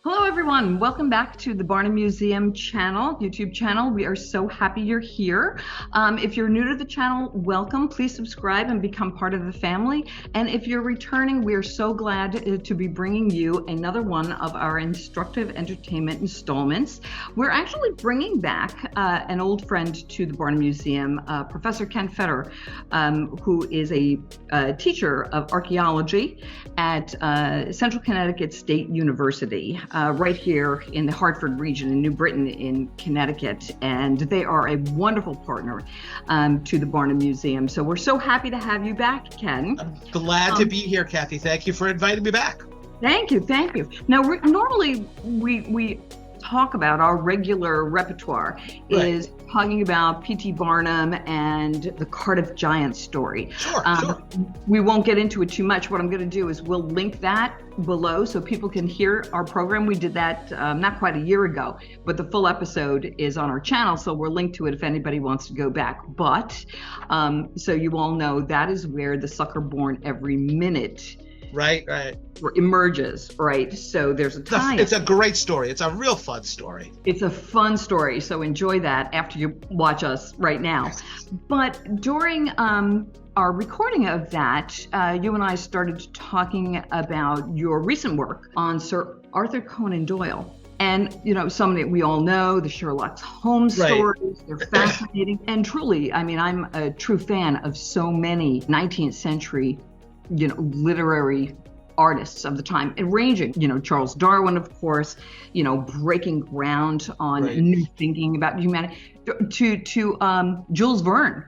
Hello, everyone. Welcome back to the Barnum Museum YouTube channel. We are so happy you're here. If you're new to the channel, welcome. Please subscribe and become part of the family. And if you're returning, we are so glad to be bringing you another one of our Instructive Entertainment installments. We're actually bringing back an old friend to the Barnum Museum, Professor Ken Fetter, who is a teacher of archaeology at Central Connecticut State University. Right here in the Hartford region in New Britain in Connecticut. And they are a wonderful partner to the Barnum Museum. So we're so happy to have you back, Ken. I'm glad to be here, Kathy. Thank you for inviting me back. Thank you. Thank you. Now, normally we talk about our regular repertoire is talking about P.T. Barnum and the Cardiff Giants story. Sure. We won't get into it too much. What I'm going to do is we'll link that below so people can hear our program. We did that not quite a year ago, but the full episode is on our channel, so we're linked to it if anybody wants to go back. But so you all know that is where the sucker born every minute Right. emerges, right? So there's a time. It's a great story. It's a real fun story. It's a fun story. So enjoy that after you watch us right now. But during our recording of that, you and I started talking about your recent work on Sir Arthur Conan Doyle. And, you know, somebody we all know, the Sherlock Holmes stories, they're fascinating. And truly, I mean, I'm a true fan of so many 19th century literary artists of the time, and ranging, Charles Darwin, of course, breaking ground on new thinking about humanity, to Jules Verne,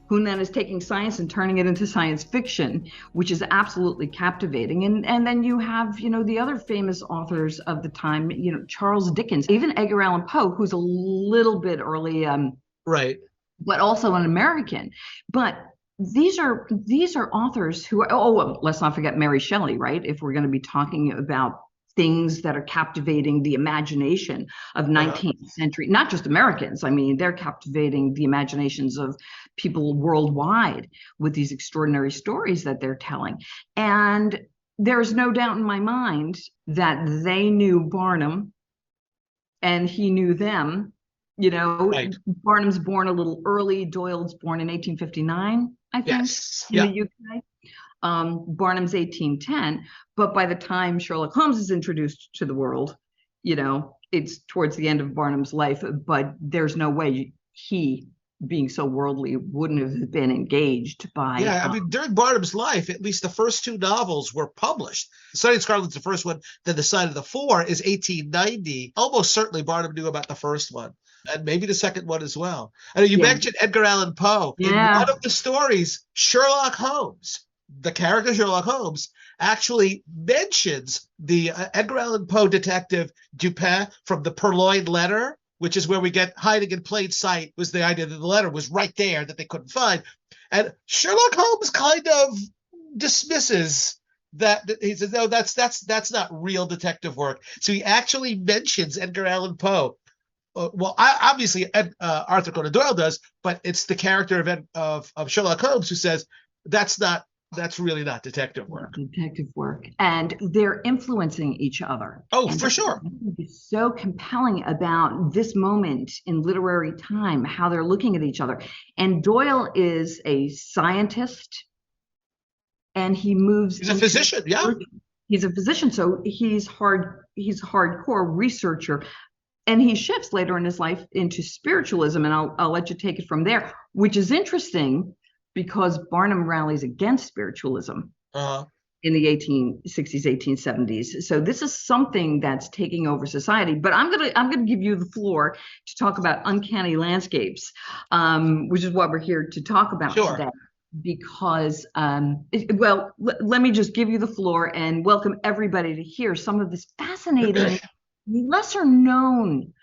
who then is taking science and turning it into science fiction, which is absolutely captivating. And then you have, the other famous authors of the time, Charles Dickens, even Edgar Allan Poe, who's a little bit early, but also an American. But these are authors who are, let's not forget Mary Shelley, right? If we're going to be talking about things that are captivating the imagination of 19th century, not just Americans. I mean, they're captivating the imaginations of people worldwide with these extraordinary stories that they're telling. And there's no doubt in my mind that they knew Barnum and he knew them. Barnum's born a little early. Doyle's born in 1859, I think, in the UK. Barnum's 1810. But by the time Sherlock Holmes is introduced to the world, it's towards the end of Barnum's life. But there's no way he, being so worldly, wouldn't have been engaged by. Yeah, I mean, during Barnum's life, at least the first two novels were published. Sunny and Scarlet's the first one, then The Sign of the Four is 1890. Almost certainly Barnum knew about the first one. And maybe the second one as well. I know you mentioned Edgar Allan Poe. In one of the stories, Sherlock Holmes, the character Sherlock Holmes, actually mentions the Edgar Allan Poe detective Dupin from the Purloined Letter, which is where we get hiding in plain sight, was the idea that the letter was right there that they couldn't find. And Sherlock Holmes kind of dismisses that. He says, no, that's not real detective work. So he actually mentions Edgar Allan Poe. Obviously Arthur Conan Doyle does, but it's the character of Sherlock Holmes who says that's really not detective work. And they're influencing each other. For sure. It's so compelling about this moment in literary time, how they're looking at each other. And Doyle is a scientist, and he moves. He's a physician, He's a physician, so he's a hardcore researcher. And he shifts later in his life into spiritualism, and I'll let you take it from there, which is interesting because Barnum rallies against spiritualism in the 1860s, 1870s. So this is something that's taking over society. But I'm gonna give you the floor to talk about Uncanny Landscapes, which is what we're here to talk about today. Because, let me just give you the floor and welcome everybody to hear some of this fascinating, lesser known,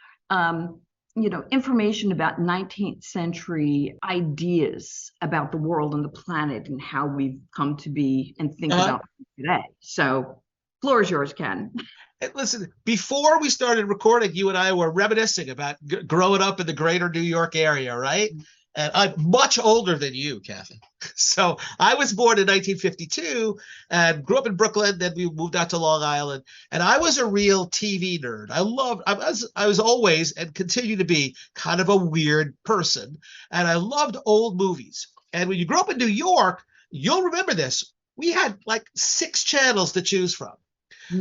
information about 19th century ideas about the world and the planet and how we've come to be and think about today. So, floor is yours, Ken. Listen, before we started recording, you and I were reminiscing about growing up in the greater New York area, right? And I'm much older than you, Kathy. So I was born in 1952 and grew up in Brooklyn. Then we moved out to Long Island. And I was a real TV nerd. I was always and continue to be kind of a weird person. And I loved old movies. And when you grew up in New York, you'll remember this. We had like 6 channels to choose from.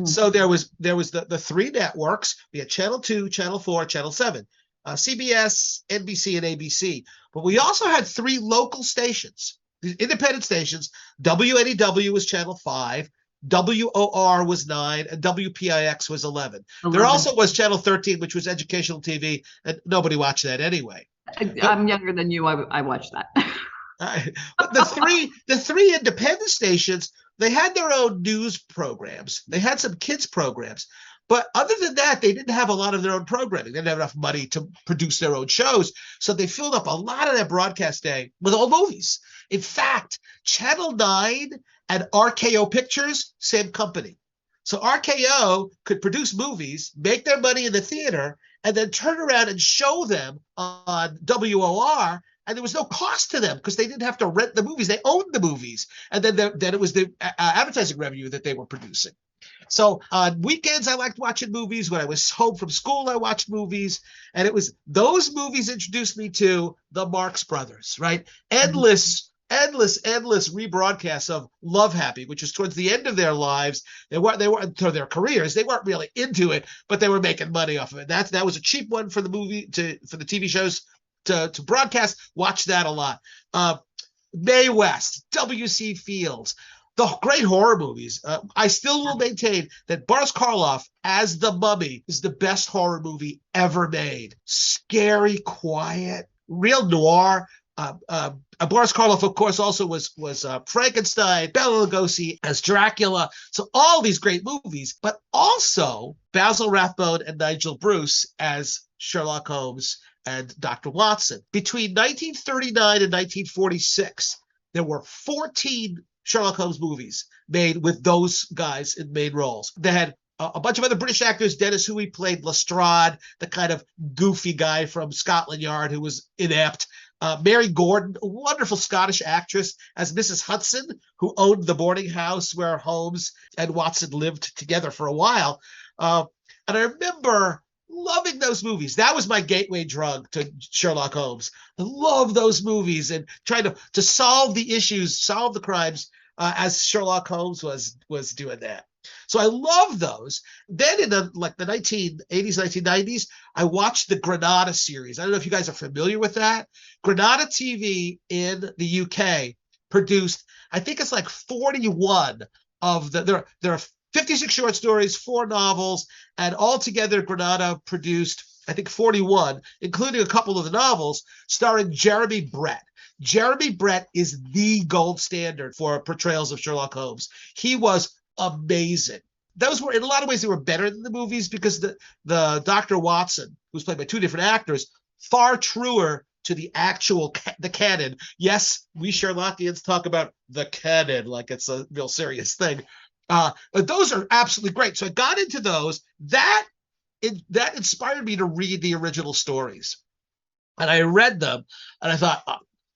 So there was the 3 networks. We had Channel 2, Channel 4, Channel 7. CBS, NBC, and ABC. But we also had 3 local stations, these independent stations. WNEW was Channel 5, WOR was 9, and WPIX was 11. There also was Channel 13, which was educational TV, and nobody watched that anyway. I'm younger than you. I watched that. But the three independent stations, they had their own news programs. They had some kids programs. But other than that, they didn't have a lot of their own programming. They didn't have enough money to produce their own shows. So they filled up a lot of their broadcast day with old movies. In fact, Channel 9 and RKO Pictures, same company. So RKO could produce movies, make their money in the theater, and then turn around and show them on WOR. And there was no cost to them because they didn't have to rent the movies. They owned the movies. And then it was the advertising revenue that they were producing. So on weekends, I liked watching movies. When I was home from school, I watched movies. And it was those movies introduced me to the Marx Brothers, right? Endless rebroadcasts of Love Happy, which is towards the end of their lives. They weren't to their careers. They weren't really into it, but they were making money off of it. That was a cheap one for the TV shows to broadcast. Watch that a lot. Mae West, W.C. Fields, the great horror movies. I still will maintain that Boris Karloff as the Mummy is the best horror movie ever made. Scary, quiet, real noir. Boris Karloff, of course, also was Frankenstein, Bela Lugosi as Dracula. So all these great movies, but also Basil Rathbone and Nigel Bruce as Sherlock Holmes and Dr. Watson. Between 1939 and 1946, there were 14 Sherlock Holmes movies made with those guys in main roles. They had a bunch of other British actors. Dennis Huey played Lestrade, the kind of goofy guy from Scotland Yard who was inept. Mary Gordon, a wonderful Scottish actress, as Mrs. Hudson, who owned the boarding house where Holmes and Watson lived together for a while. And I remember loving those movies. That was my gateway drug to Sherlock Holmes. I love those movies and trying to solve the issues, solve the crimes as Sherlock Holmes was doing that. So I love those. Then in the 1980s, 1990s, I watched the Granada series. I don't know if you guys are familiar with that. Granada TV in the UK produced, I think it's like 41 of there are 56 short stories, 4 novels, and altogether Granada produced, I think, 41, including a couple of the novels, starring Jeremy Brett. Jeremy Brett is the gold standard for portrayals of Sherlock Holmes. He was amazing. Those were, in a lot of ways, they were better than the movies because the Dr. Watson, who's played by 2 different actors, far truer to the actual the canon. Yes, we Sherlockians talk about the canon like it's a real serious thing. But those are absolutely great. So I got into those. That inspired me to read the original stories. And I read them and I thought,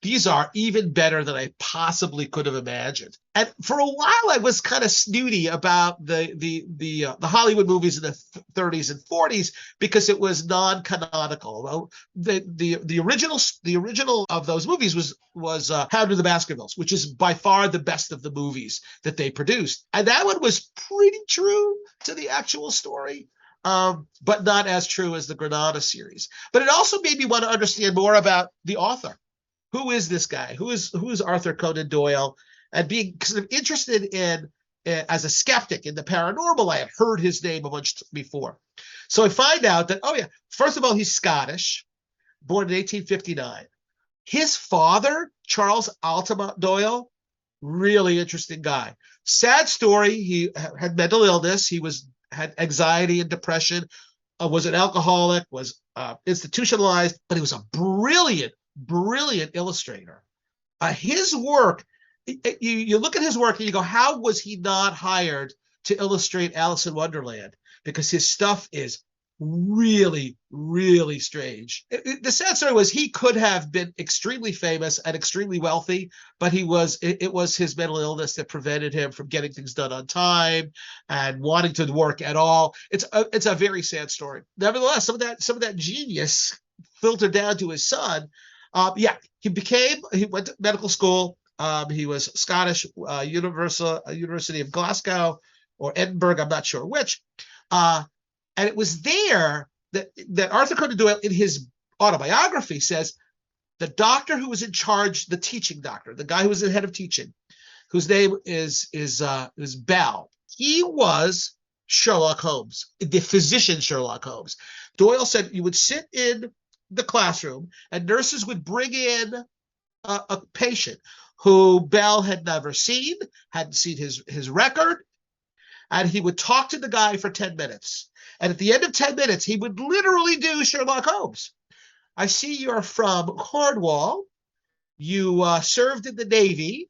these are even better than I possibly could have imagined. And for a while, I was kind of snooty about the Hollywood movies in the 30s and 40s because it was non-canonical. Well, the original of those movies was Hound of the Baskervilles, which is by far the best of the movies that they produced. And that one was pretty true to the actual story. But not as true as the Granada series. But it also made me want to understand more about the author. Who is this guy? Who is Arthur Conan Doyle? And being kind of interested in, as a skeptic in the paranormal, I had heard his name a bunch before. So I find out that, first of all, he's Scottish, born in 1859. His father, Charles Altamont Doyle, really interesting guy. Sad story. He had mental illness. He had anxiety and depression, was an alcoholic, was institutionalized, but he was a brilliant illustrator. His work, you look at his work and you go, how was he not hired to illustrate Alice in Wonderland? Because his stuff is really, really strange. The sad story was he could have been extremely famous and extremely wealthy, but it was his mental illness that prevented him from getting things done on time and wanting to work at all. It's a very sad story. Nevertheless, some of that genius filtered down to his son. He went to medical school. He was Scottish, University of Glasgow or Edinburgh, I'm not sure which. And it was there that Arthur Conan Doyle, in his autobiography, says the doctor who was in charge, the teaching doctor, the guy who was the head of teaching, whose name is Bell. He was Sherlock Holmes, the physician Sherlock Holmes. Doyle said you would sit in the classroom and nurses would bring in a patient who Bell had never seen, hadn't seen his record, and he would talk to the guy for 10 minutes. And at the end of 10 minutes, he would literally do Sherlock Holmes. I see you're from Cornwall. You served in the Navy,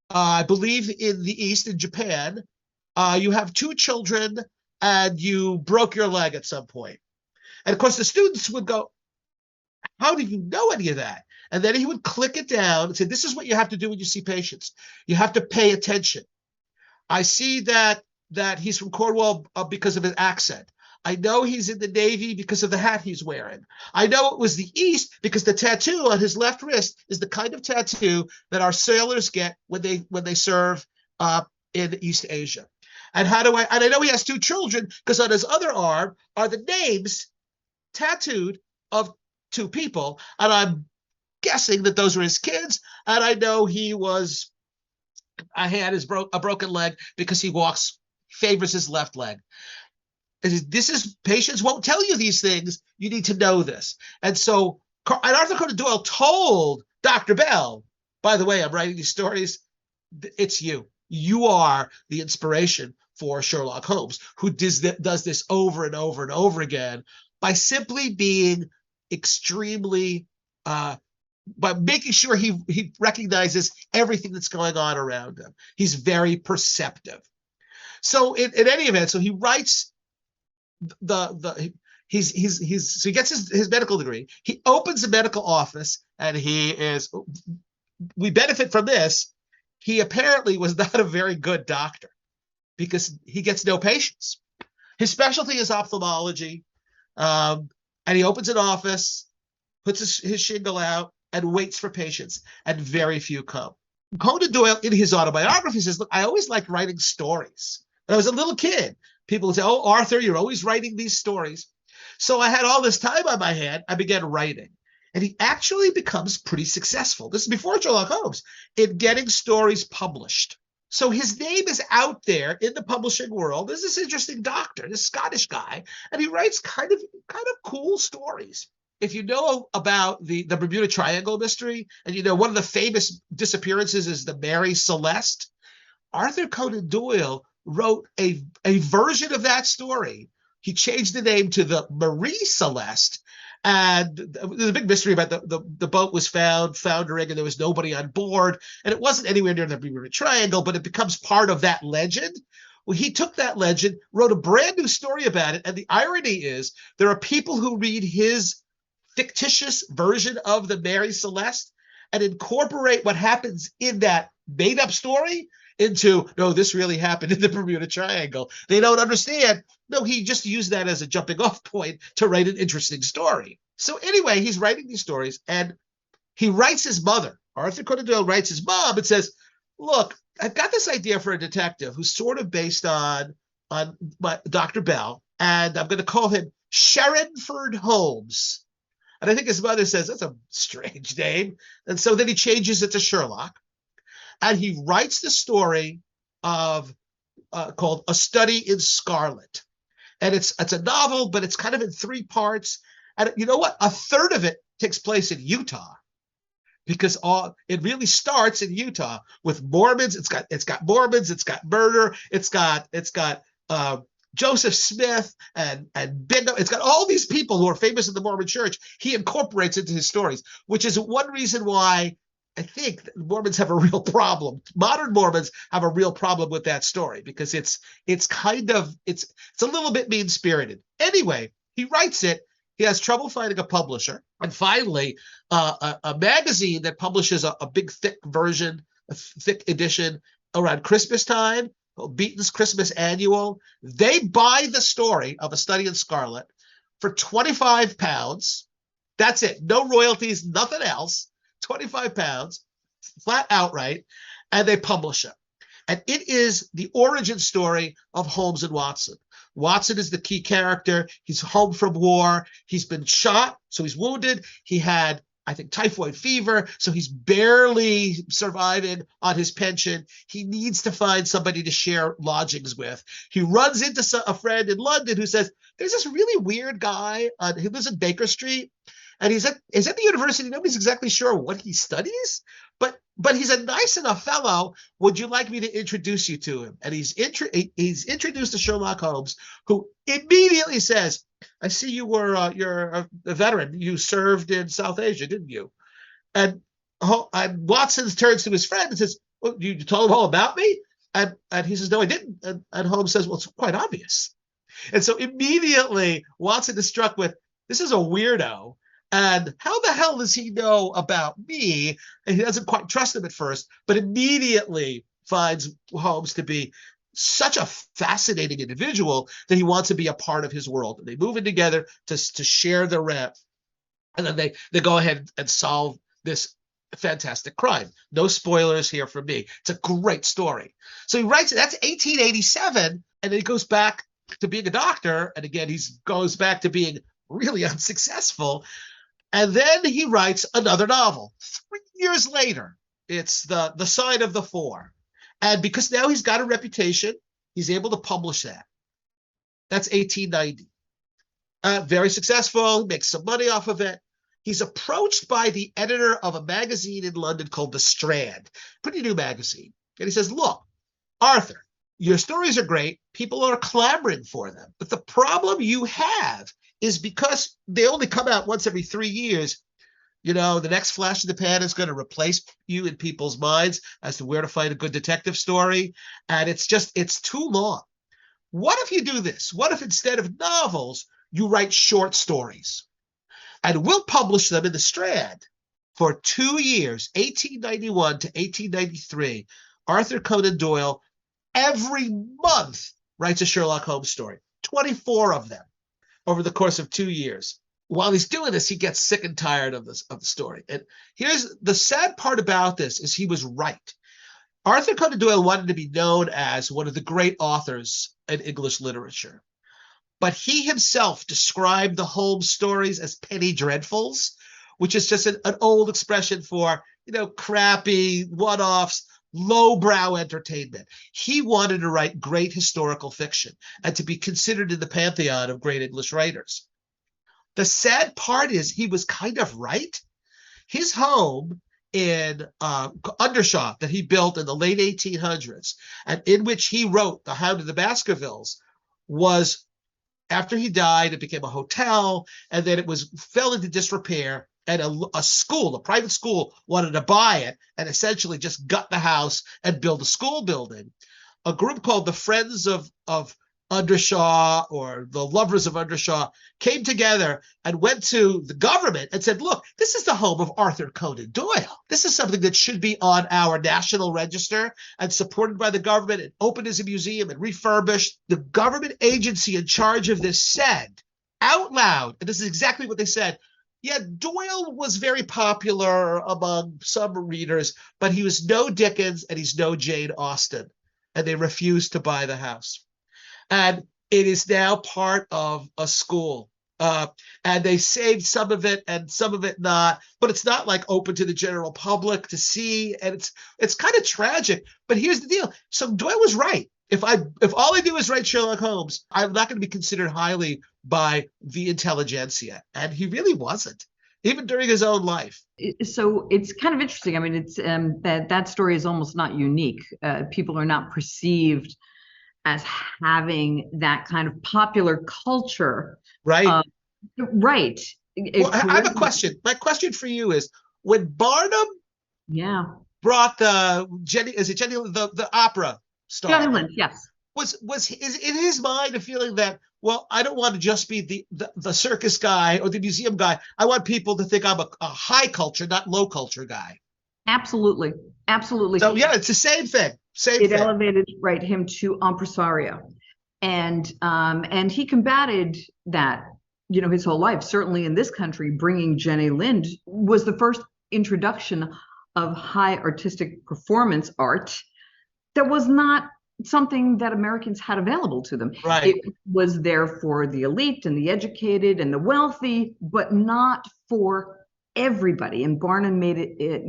I believe in the East, in Japan. You have 2 children, and you broke your leg at some point. And of course, the students would go, how do you know any of that? And then he would click it down and say, this is what you have to do when you see patients. You have to pay attention. I see that he's from Cornwall because of his accent. I know he's in the Navy because of the hat he's wearing. I know it was the East because the tattoo on his left wrist is the kind of tattoo that our sailors get when they serve in East Asia. And I know he has 2 children because on his other arm are the names tattooed of 2 people. And I'm guessing that those were his kids. And I know he had a broken leg because he favors his left leg. Patients won't tell you these things. You need to know this. And so, Arthur Conan Doyle told Dr. Bell, by the way, I'm writing these stories. It's you. You are the inspiration for Sherlock Holmes, who does this over and over and over again by simply being extremely, by making sure he recognizes everything that's going on around him. He's very perceptive. So in any event, so he writes so he gets his medical degree. He opens a medical office, and we benefit from this. He apparently was not a very good doctor because he gets no patients. His specialty is ophthalmology, and he opens an office, puts his shingle out, and waits for patients, and very few come. Conan Doyle, in his autobiography, says, look, I always liked writing stories. When I was a little kid, people would say, oh, Arthur, you're always writing these stories. So I had all this time on my hand. I began writing. And he actually becomes pretty successful. This is before Sherlock Holmes, in getting stories published. So his name is out there in the publishing world. There's this interesting doctor, this Scottish guy, and he writes kind of cool stories. If you know about the Bermuda Triangle mystery, and you know one of the famous disappearances is the Mary Celeste, Arthur Conan Doyle wrote a version of that story. He changed the name to the Marie Celeste, and there's a big mystery about the boat was foundering, and there was nobody on board, and it wasn't anywhere near the Bermuda Triangle, but it becomes part of that legend. Well, he took that legend, wrote a brand new story about it, and the irony is there are people who read his fictitious version of the Mary Celeste and incorporate what happens in that made-up story into, no, this really happened in the Bermuda Triangle. They don't understand. No, he just used that as a jumping off point to write an interesting story. So anyway, he's writing these stories, and he writes his mother. Arthur Conan Doyle writes his mom and says, look, I've got this idea for a detective who's sort of based on Dr. Bell, and I'm going to call him Sherlock Holmes. And I think his mother says, that's a strange name. And so then he changes it to Sherlock. And he writes the story of called A Study in Scarlet. And it's a novel, but it's kind of in 3 parts. And you know what? A third of it takes place in Utah, because it really starts in Utah with Mormons. It's got Mormons. It's got murder. It's got Joseph Smith and Bingham. It's got all these people who are famous in the Mormon church. He incorporates into his stories, which is one reason why I think that Mormons have a real problem. Modern Mormons have a real problem with that story, because it's a little bit mean-spirited. Anyway, He writes it. He has trouble finding a publisher. And finally, a magazine that publishes a big, thick version, a thick edition around Christmas time, called Beaton's Christmas Annual. They buy the story of A Study in Scarlet for £25. That's it. No royalties, nothing else. £25, flat outright, and they publish it. And it is the origin story of Holmes and Watson. Watson is the key character. He's home from war. He's been shot, so he's wounded. He had, I think, typhoid fever, so he's barely surviving on his pension. He needs to find somebody to share lodgings with. He runs into a friend in London who says, there's this really weird guy who lives in Baker Street, and he's at the university. Nobody's exactly sure what he studies, but he's a nice enough fellow. Would you like me to introduce you to him? And he's introduced to Sherlock Holmes, who immediately says, I see you're a veteran. You served in South Asia, didn't you? And Watson turns to his friend and says, well, you told him all about me? And he says, no, I didn't. And Holmes says, well, it's quite obvious. And so immediately Watson is struck with, this is a weirdo. And how the hell does he know about me? And he doesn't quite trust him at first, but immediately finds Holmes to be such a fascinating individual that he wants to be a part of his world. And they move in together to share the rent. And then they go ahead and solve this fantastic crime. No spoilers here from me. It's a great story. So he writes it. That's 1887. And then he goes back to being a doctor. And again, he goes back to being really unsuccessful. And then he writes another novel. 3 years later, it's the Sign of the Four. And because now he's got a reputation, he's able to publish that. That's 1890. Very successful, makes some money off of it. He's approached by the editor of a magazine in London called The Strand, pretty new magazine. And he says, look, Arthur, your stories are great. People are clamoring for them. But the problem you have is because they only come out once every 3 years, the next flash in the pan is going to replace you in people's minds as to where to find a good detective story. And it's too long. What if you do this? What if instead of novels, you write short stories? And we'll publish them in the Strand for 2 years, 1891 to 1893. Arthur Conan Doyle every month writes a Sherlock Holmes story, 24 of them over the course of 2 years. While he's doing this, he gets sick and tired of the story. And here's the sad part about this is he was right. Arthur Conan Doyle wanted to be known as one of the great authors in English literature. But he himself described the Holmes stories as penny dreadfuls, which is just an old expression for, crappy one-offs, lowbrow entertainment. He wanted to write great historical fiction and to be considered in the pantheon of great English writers. The sad part is he was kind of right. His home in Undershaw that he built in the late 1800s and in which he wrote The Hound of the Baskervilles was, after he died, it became a hotel, and then it fell into disrepair. And a private school, wanted to buy it and essentially just gut the house and build a school building. A group called the Friends of Undershaw, or the Lovers of Undershaw, came together and went to the government and said, look, this is the home of Arthur Conan Doyle. This is something that should be on our national register and supported by the government and opened as a museum and refurbished. The government agency in charge of this said out loud, and this is exactly what they said, yeah, Doyle was very popular among some readers, but he was no Dickens and he's no Jane Austen. And they refused to buy the house. And it is now part of a school. And they saved some of it and some of it not, but it's not like open to the general public to see. And it's kind of tragic. But here's the deal. So Doyle was right. If all I do is write Sherlock Holmes, I'm not going to be considered highly by the intelligentsia. And he really wasn't, even during his own life. So it's kind of interesting. I mean, it's that story is almost not unique. People are not perceived as having that kind of popular culture. Right. Right. Well, I have a question. My question for you is, when Barnum Yeah. brought the opera star. Jonathan, yes. is in his mind a feeling that, well, I don't want to just be the circus guy or the museum guy. I want people to think I'm a high culture, not low culture guy. Absolutely. Absolutely. So yeah, it's the same thing. Same It thing. elevated him to impresario. And he combated that, his whole life. Certainly in this country, bringing Jenny Lind was the first introduction of high artistic performance art that was not something that Americans had available to them. Right. It was there for the elite and the educated and the wealthy, but not for everybody. And Barnum made it,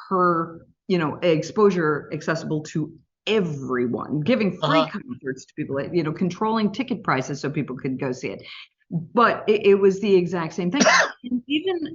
her, exposure accessible to everyone, giving free concerts to people, controlling ticket prices so people could go see it. But it was the exact same thing. And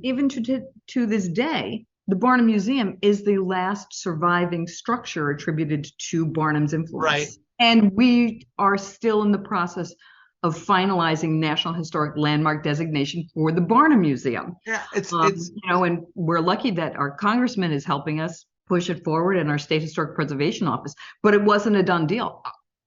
even to this day, the Barnum Museum is the last surviving structure attributed to Barnum's influence. Right. And we are still in the process of finalizing National Historic Landmark designation for the Barnum Museum. Yeah, it's and we're lucky that our congressman is helping us push it forward in our state historic preservation office, but it wasn't a done deal.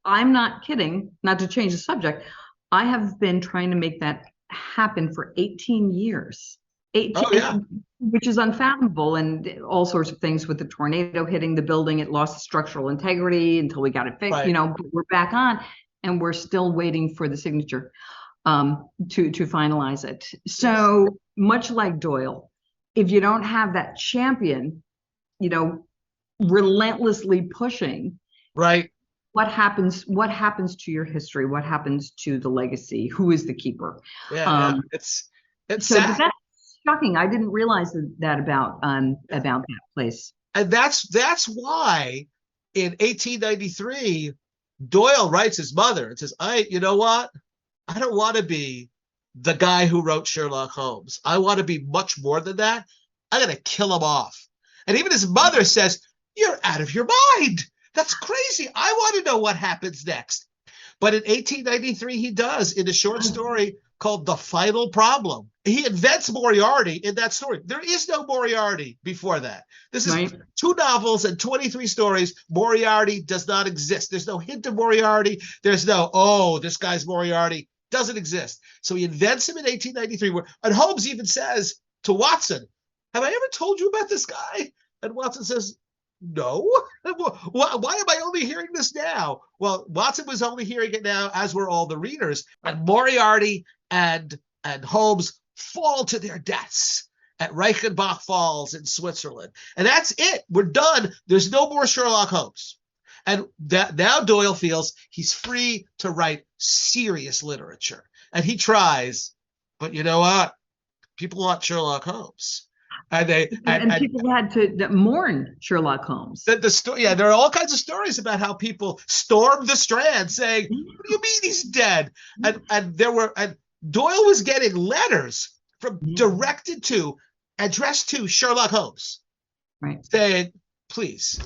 I'm not kidding, not to change the subject. I have been trying to make that happen for 18 years. 18, which is unfathomable, and all sorts of things with the tornado hitting the building. It lost structural integrity until we got it fixed, but we're back on and we're still waiting for the signature to finalize it. So much like Doyle, if you don't have that champion, relentlessly pushing, right. What happens to your history? What happens to the legacy? Who is the keeper? Yeah, it's so sad. That's shocking. I didn't realize that about that place. And that's why in 1893 Doyle writes his mother and says, you know what? I don't want to be the guy who wrote Sherlock Holmes. I want to be much more than that. I'm going to kill him off. And even his mother says, you're out of your mind. That's crazy. I want to know what happens next. But in 1893, he does, in a short story called The Final Problem. He invents Moriarty in that story. There is no Moriarty before that. This is 2 novels and 23 stories. Moriarty does not exist. There's no hint of Moriarty. There's no, this guy's Moriarty. Doesn't exist. So he invents him in 1893. And Holmes even says to Watson, have I ever told you about this guy? And Watson says, no. Why am I only hearing this now? Well, Watson was only hearing it now, as were all the readers. And Moriarty and Holmes fall to their deaths at Reichenbach Falls in Switzerland. And that's it. We're done. There's no more Sherlock Holmes. And now Doyle feels he's free to write serious literature. And he tries. But you know what? People want Sherlock Holmes. And people had to mourn Sherlock Holmes. There are all kinds of stories about how people stormed the Strand saying, "What do you mean he's dead?" And Doyle was getting letters addressed to Sherlock Holmes, right, saying, "Please,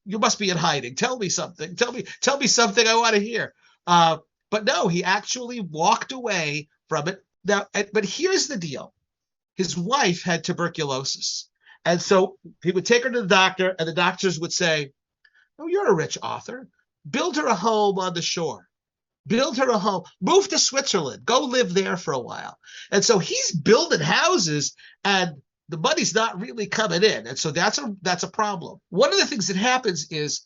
you must be in hiding. Tell me something. Tell me something I want to hear." But no, he actually walked away from it. Now, but here's the deal. His wife had tuberculosis. And so he would take her to the doctor, and the doctors would say, oh, you're a rich author. Build her a home on the shore. Build her a home. Move to Switzerland. Go live there for a while. And so he's building houses, and the money's not really coming in. And so that's a problem. One of the things that happens is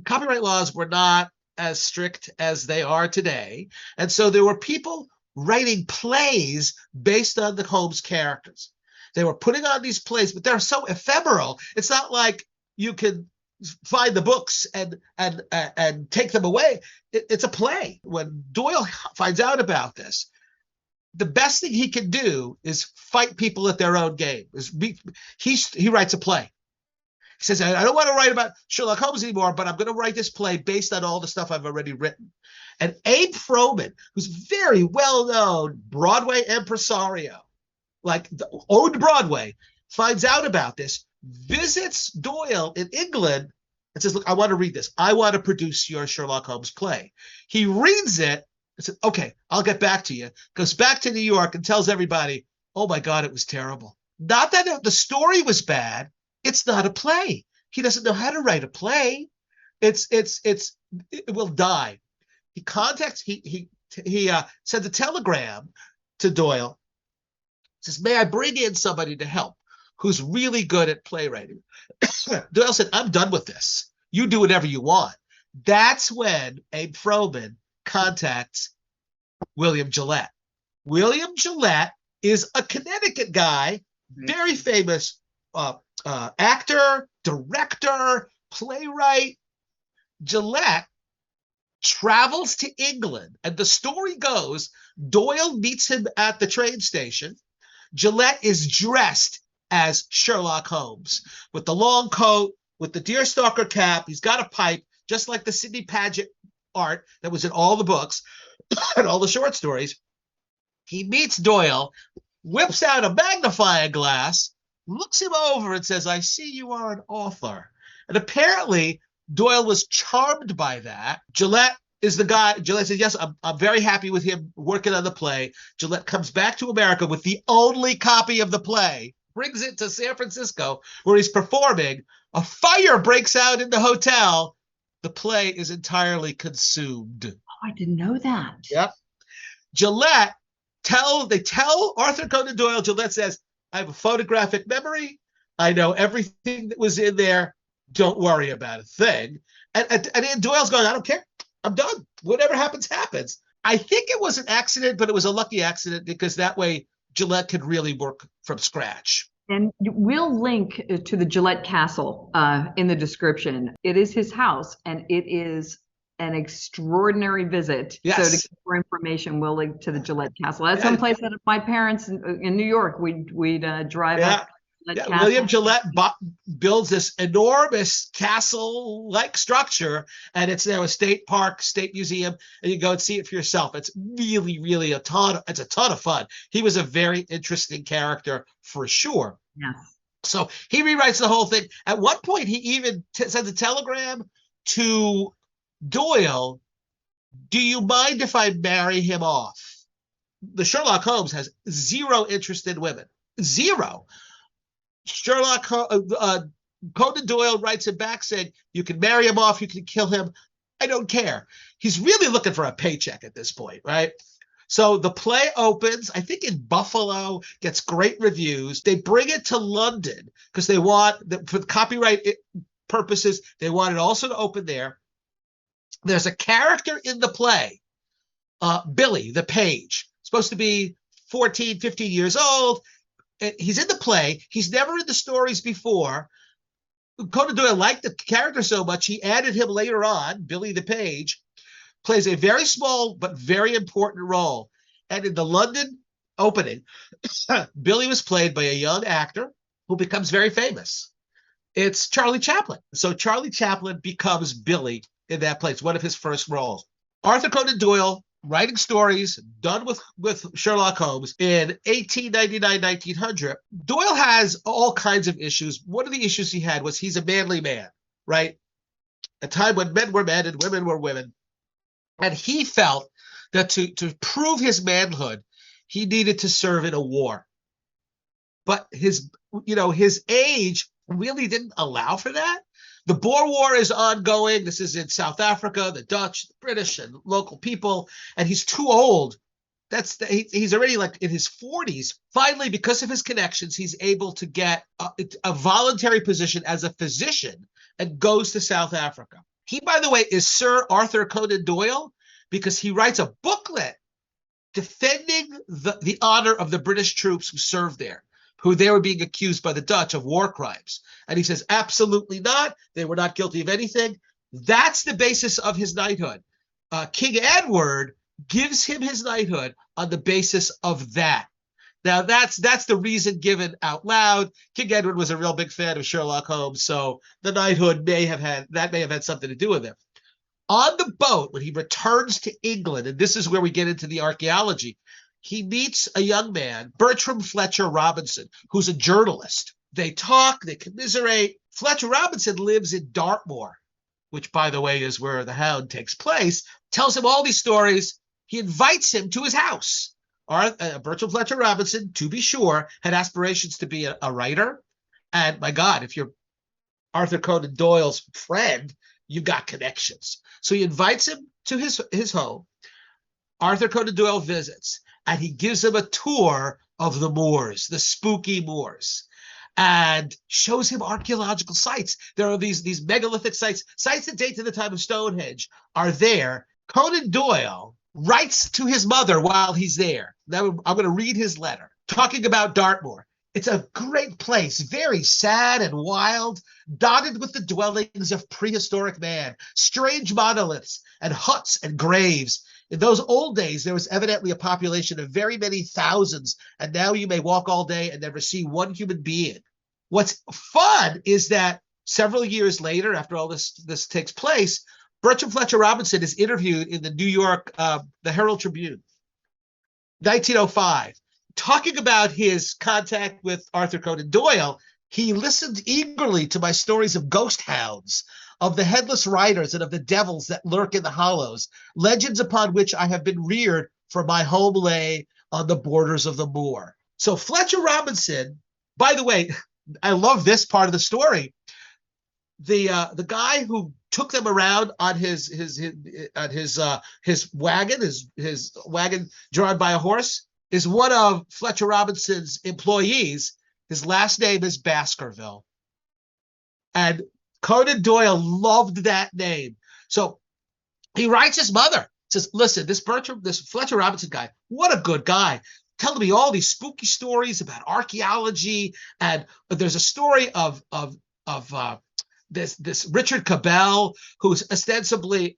copyright laws were not as strict as they are today. And so there were people writing plays based on the Holmes characters. They were putting on these plays, but they're so ephemeral. It's not like you can find the books and take them away. It's a play. When Doyle finds out about this, the best thing he can do is fight people at their own game. He writes a play. He says, I don't want to write about Sherlock Holmes anymore, but I'm going to write this play based on all the stuff I've already written. And Abe Froman, who's very well-known Broadway impresario, owned Broadway, finds out about this, visits Doyle in England, and says, look, I want to read this. I want to produce your Sherlock Holmes play. He reads it and says, okay, I'll get back to you. Goes back to New York and tells everybody, oh, my God, it was terrible. Not that the story was bad. It's not a play. He doesn't know how to write a play. It will die. He contacts, he sends a telegram to Doyle. Says, may I bring in somebody to help who's really good at playwriting? Doyle said, I'm done with this. You do whatever you want. That's when Abe Froman contacts William Gillette. William Gillette is a Connecticut guy, very famous actor, director, playwright. Gillette travels to England, and the story goes, Doyle meets him at the train station. Gillette is dressed as Sherlock Holmes with the long coat, with the deerstalker cap. He's got a pipe, just like the Sidney Paget art that was in all the books and all the short stories. He meets Doyle, whips out a magnifying glass, looks him over and says, I see you are an author. And apparently Doyle was charmed by that. Gillette is the guy. Gillette says, yes, I'm very happy with him working on the play. Gillette comes back to America with the only copy of the play, brings it to San Francisco where he's performing. A fire breaks out in the hotel. The play is entirely consumed. Oh, I didn't know that. Yep. Gillette they tell Arthur Conan Doyle, Gillette says, I have a photographic memory. I know everything that was in there. Don't worry about a thing. And Doyle's going, I don't care. I'm done. Whatever happens, happens. I think it was an accident, but it was a lucky accident because that way Gillette could really work from scratch. And we'll link to the Gillette Castle in the description. It is his house, and it is an extraordinary visit. Yes. So to get more information, we'll link to the Gillette Castle. That's someplace that my parents in New York, we'd drive up. William Gillette builds this enormous castle-like structure, and it's now a state park, state museum, and you go and see it for yourself. It's really, really a ton of fun. He was a very interesting character for sure. Yes. So he rewrites the whole thing. At one point, he even sends a telegram to Doyle, do you mind if I marry him off? The Sherlock Holmes has zero interest in women. Zero. Conan Doyle writes him back saying, you can marry him off, you can kill him. I don't care. He's really looking for a paycheck at this point, right? So the play opens, I think in Buffalo, gets great reviews. They bring it to London because they want, for copyright purposes, they want it also to open there. There's a character in the play, Billy, the page, supposed to be 14, 15 years old. He's in the play. He's never in the stories before. Conan Doyle liked the character so much, he added him later on. Billy the page plays a very small but very important role. And in the London opening, Billy was played by a young actor who becomes very famous. It's Charlie Chaplin. So Charlie Chaplin becomes Billy in that place, one of his first roles. Arthur Conan Doyle, writing stories, done with Sherlock Holmes in 1899, 1900. Doyle has all kinds of issues. One of the issues he had was he's a manly man, right? A time when men were men and women were women. And he felt that to prove his manhood, he needed to serve in a war. But his age really didn't allow for that. The Boer War is ongoing. This is in South Africa, the Dutch, the British, and local people. And he's too old. He's already like in his 40s. Finally, because of his connections, he's able to get a voluntary position as a physician and goes to South Africa. He, by the way, is Sir Arthur Conan Doyle because he writes a booklet defending the honor of the British troops who served there, who they were being accused by the Dutch of war crimes. And he says, absolutely not. They were not guilty of anything. That's the basis of his knighthood. King Edward gives him his knighthood on the basis of that. Now, that's the reason given out loud. King Edward was a real big fan of Sherlock Holmes, so the knighthood may have had something to do with it. On the boat, when he returns to England, and this is where we get into the archaeology, he meets a young man, Bertram Fletcher Robinson, who's a journalist. They talk, they commiserate. Fletcher Robinson lives in Dartmoor, which, by the way, is where the Hound takes place, tells him all these stories. He invites him to his house. Bertram Fletcher Robinson, to be sure, had aspirations to be a writer. And my God, if you're Arthur Conan Doyle's friend, you got connections. So he invites him to his home. Arthur Conan Doyle visits, and he gives him a tour of the moors, the spooky moors, and shows him archaeological sites. There are these megalithic sites that date to the time of Stonehenge are there. Conan Doyle writes to his mother while he's there. Now I'm going to read his letter talking about Dartmoor. It's a great place, very sad and wild, dotted with the dwellings of prehistoric man, strange monoliths and huts and graves. In those old days, there was evidently a population of very many thousands, and now you may walk all day and never see one human being. What's fun is that several years later, after all this takes place, Bertram Fletcher Robinson is interviewed in the New York, the Herald Tribune, 1905. Talking about his contact with Arthur Conan Doyle, he listened eagerly to my stories of ghost hounds, of the headless riders, and of the devils that lurk in the hollows, legends upon which I have been reared, for my home lay on the borders of the moor. So Fletcher Robinson, by the way, I love this part of the story. The guy who took them around on his wagon, his wagon drawn by a horse, is one of Fletcher Robinson's employees. His last name is Baskerville. And Conan Doyle loved that name. So he writes his mother, says, listen, this Fletcher Robinson guy, what a good guy. Telling me all these spooky stories about archaeology. And there's a story of this Richard Cabell, who's ostensibly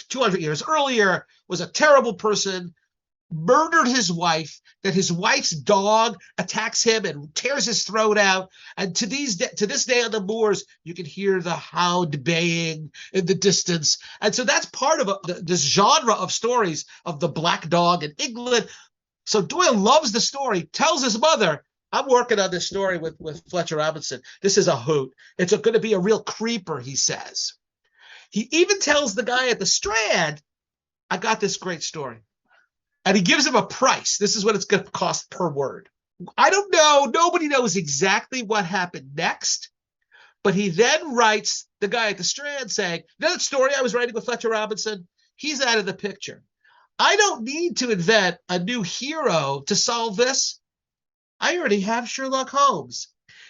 200 years earlier was a terrible person, murdered his wife, that his wife's dog attacks him and tears his throat out. And to this day on the moors, you can hear the hound baying in the distance. And so that's part of this genre of stories of the black dog in England. So Doyle loves the story, tells his mother, I'm working on this story with Fletcher Robinson. This is a hoot. It's going to be a real creeper, he says. He even tells the guy at the Strand, I got this great story. And he gives him a price. This is what it's going to cost per word. I don't know. Nobody knows exactly what happened next. But he then writes the guy at the Strand saying, that story I was writing with Fletcher Robinson, he's out of the picture. I don't need to invent a new hero to solve this. I already have Sherlock Holmes.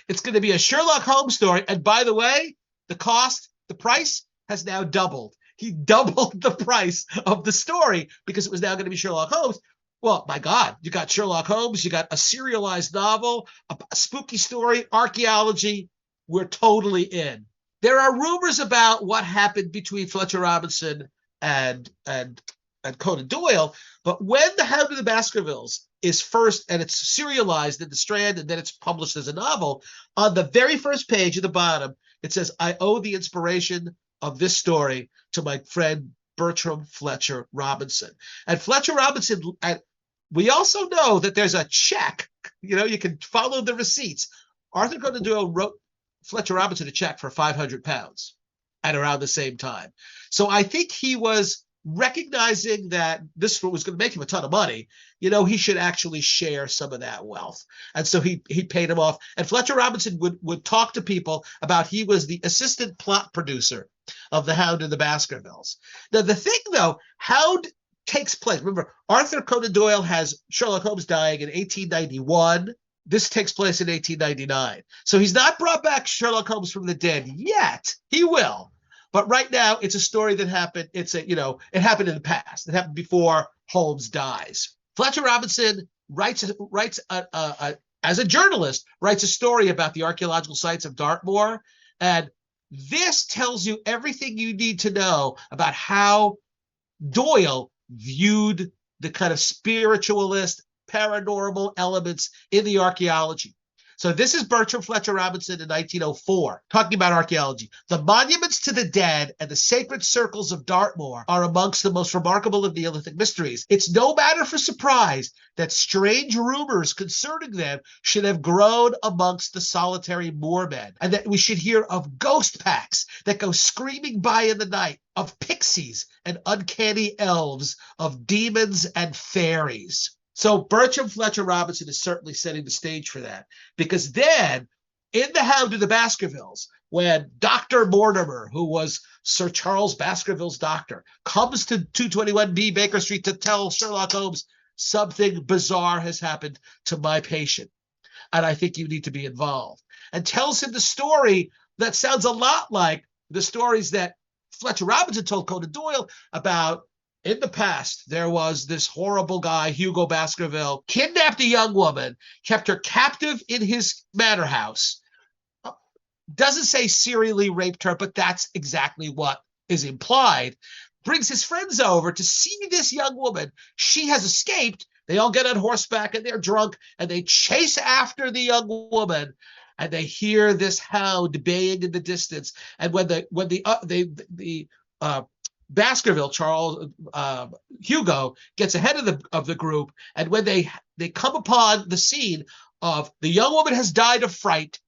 It's going to be a Sherlock Holmes story. And by the way, the price has now doubled. He doubled the price of the story because it was now going to be Sherlock Holmes. Well, my God, you got Sherlock Holmes, you got a serialized novel, a spooky story, archaeology. We're totally in. There are rumors about what happened between Fletcher Robinson and Conan Doyle, but when The Hound of the Baskervilles is first, and it's serialized in the Strand, and then it's published as a novel, on the very first page at the bottom, it says, I owe the inspiration of this story to my friend Bertram Fletcher Robinson. And Fletcher Robinson, we also know that there's a check. You can follow the receipts. Arthur Conan Doyle wrote Fletcher Robinson a check for £500 at around the same time. So I think he was recognizing that this was going to make him a ton of money. He should actually share some of that wealth. And so he paid him off. And Fletcher Robinson would talk to people about he was the assistant plot producer of The Hound of the Baskervilles. Now, the thing, though, Hound takes place. Remember, Arthur Conan Doyle has Sherlock Holmes dying in 1891. This takes place in 1899. So he's not brought back Sherlock Holmes from the dead yet. He will. But right now, it's a story that happened. It happened in the past. It happened before Holmes dies. Fletcher Robinson writes as a journalist, writes a story about the archaeological sites of Dartmoor. And this tells you everything you need to know about how Doyle viewed the kind of spiritualist, paranormal elements in the archaeology. So this is Bertram Fletcher Robinson in 1904, talking about archaeology. The monuments to the dead and the sacred circles of Dartmoor are amongst the most remarkable of Neolithic mysteries. It's no matter for surprise that strange rumors concerning them should have grown amongst the solitary moormen, and that we should hear of ghost packs that go screaming by in the night, of pixies and uncanny elves, of demons and fairies. So Bertram Fletcher Robinson is certainly setting the stage for that, because then In The Hound of the Baskervilles, when Dr. Mortimer, who was Sir Charles Baskerville's doctor, comes to 221B Baker Street to tell Sherlock Holmes something bizarre has happened to my patient, and I think you need to be involved, and tells him the story that sounds a lot like the stories that Fletcher Robinson told Conan Doyle about. In the past, there was this horrible guy, Hugo Baskerville, kidnapped a young woman, kept her captive in his manor house. Doesn't say serially raped her, but that's exactly what is implied. Brings his friends over to see this young woman. She has escaped. They all get on horseback and they're drunk and they chase after the young woman. And they hear this hound baying in the distance. And when the Baskerville, Charles Hugo, gets ahead of the group, and when they come upon the scene of the young woman has died of fright,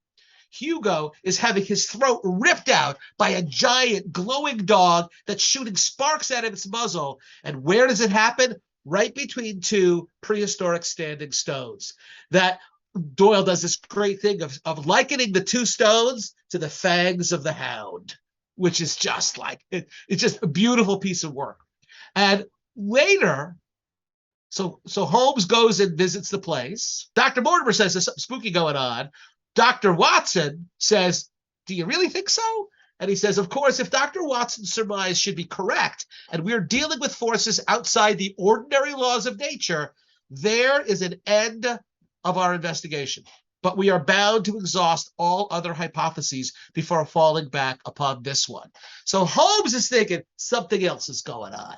Hugo is having his throat ripped out by a giant glowing dog that's shooting sparks out of its muzzle. And where does it happen? Right between two prehistoric standing stones. That Doyle does this great thing of likening the two stones to the fangs of the hound, which is just like, it's just a beautiful piece of work. And later, so Holmes goes and visits the place. Dr. Mortimer says there's something spooky going on. Dr. Watson says, do you really think so? And he says, of course, if Dr. Watson's surmise should be correct, and we're dealing with forces outside the ordinary laws of nature, there is an end of our investigation. But we are bound to exhaust all other hypotheses before falling back upon this one. So Holmes is thinking something else is going on.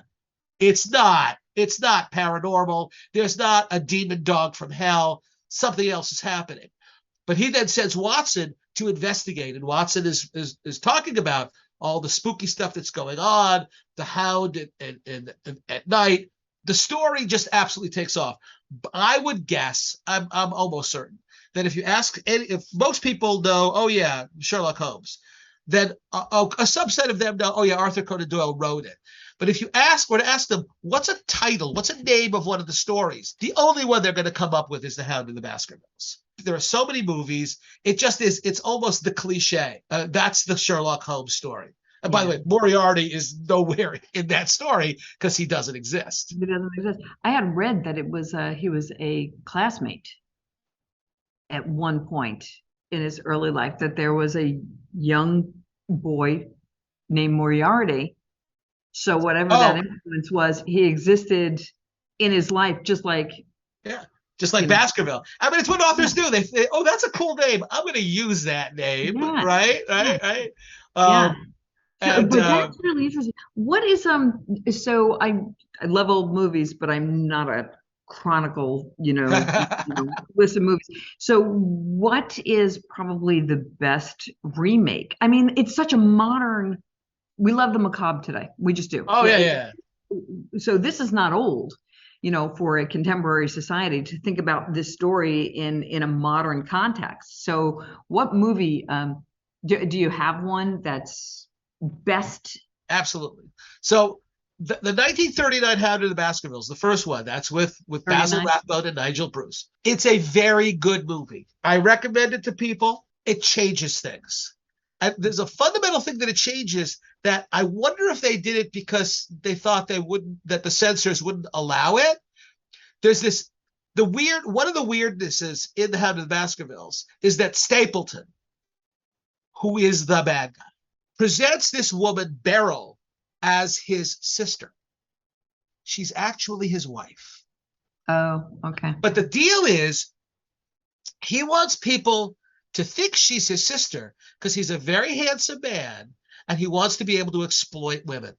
It's not paranormal. There's not a demon dog from hell. Something else is happening. But he then sends Watson to investigate, and Watson is talking about all the spooky stuff that's going on, the hound and at night. The story just absolutely takes off. I would guess, I'm almost certain, that if most people know, oh yeah, Sherlock Holmes, then a subset of them know, oh yeah, Arthur Conan Doyle wrote it. But if you were to ask them, what's a title, what's a name of one of the stories, the only one they're going to come up with is The Hound of the Baskervilles. There are so many movies, it's almost the cliche. That's the Sherlock Holmes story. And by the way, Moriarty is nowhere in that story because he doesn't exist. He doesn't exist. I had read that he was a classmate at one point in his early life, that there was a young boy named Moriarty. So whatever that influence was, he existed in his life, just like Baskerville. I mean, it's what authors do. They that's a cool name. I'm going to use that name, right? But that's really interesting. What is So I love old movies, but I'm not a chronicle, list of movies. So what is probably the best remake? I mean, it's such a modern. We love the macabre today. We just do. Oh yeah. So this is not old, for a contemporary society to think about this story in a modern context. So what movie do you have one that's best? Absolutely. So the 1939 Hound of the Baskervilles, the first one, that's with Basil Rathbone and Nigel Bruce. It's a very good movie. I recommend it to people. It changes things. And there's a fundamental thing that it changes that I wonder if they did it because they thought that the censors wouldn't allow it. There's one of the weirdnesses in the Hound of the Baskervilles is that Stapleton, who is the bad guy, presents this woman, Beryl, as his sister. She's actually his wife. Oh, okay. But the deal is, he wants people to think she's his sister because he's a very handsome man and he wants to be able to exploit women.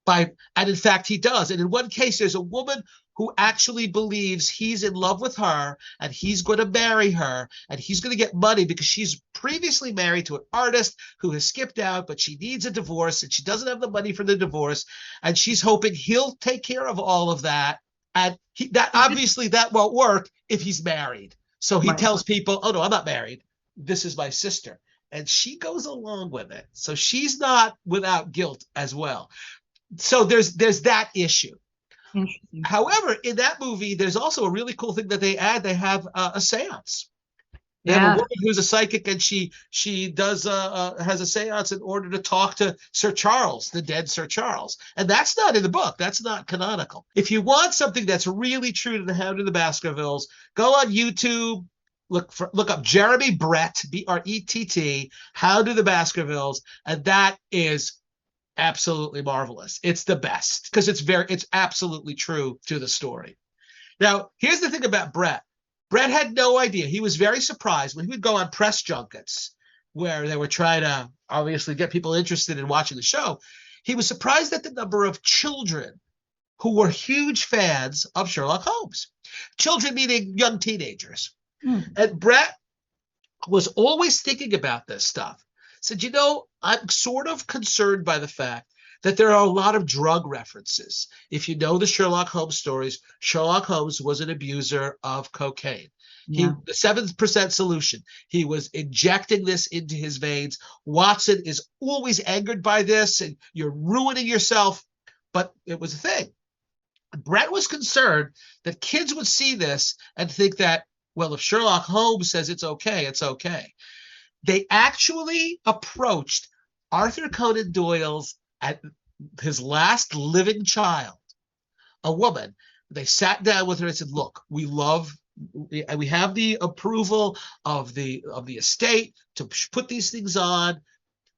And in fact, he does. And in one case, there's a woman who actually believes he's in love with her and he's going to marry her and he's going to get money because she's previously married to an artist who has skipped out, but she needs a divorce and she doesn't have the money for the divorce. And she's hoping he'll take care of all of that. And that won't work if he's married. So he tells people, oh no, I'm not married. This is my sister. And she goes along with it. So she's not without guilt as well. So there's that issue. However, in that movie, there's also a really cool thing that they add. They have a seance. They have a Yeah. woman who's a psychic, and she does has a seance in order to talk to Sir Charles, the dead Sir Charles, and that's not in the book. That's not canonical. If you want something that's really true to the Hound of the Baskervilles, go on YouTube. Look up Jeremy Brett, Brett, Hound of the Baskervilles, and that is absolutely marvelous. It's the best because it's absolutely true to the story. Now, here's the thing about Brett. Brett had no idea. He was very surprised when he would go on press junkets where they were trying to obviously get people interested in watching the show. He was surprised at the number of children who were huge fans of Sherlock Holmes. Children meaning young teenagers. And Brett was always thinking about this stuff. Said, I'm sort of concerned by the fact that there are a lot of drug references. If you know the Sherlock Holmes stories, Sherlock Holmes was an abuser of cocaine. Yeah. The 7% solution. He was injecting this into his veins. Watson is always angered by this, and you're ruining yourself. But it was a thing. Brett was concerned that kids would see this and think that, well, if Sherlock Holmes says it's okay, it's okay. They actually approached Arthur Conan Doyle's at his last living child, a woman. They sat down with her and said, look, we have the approval of the estate to put these things on.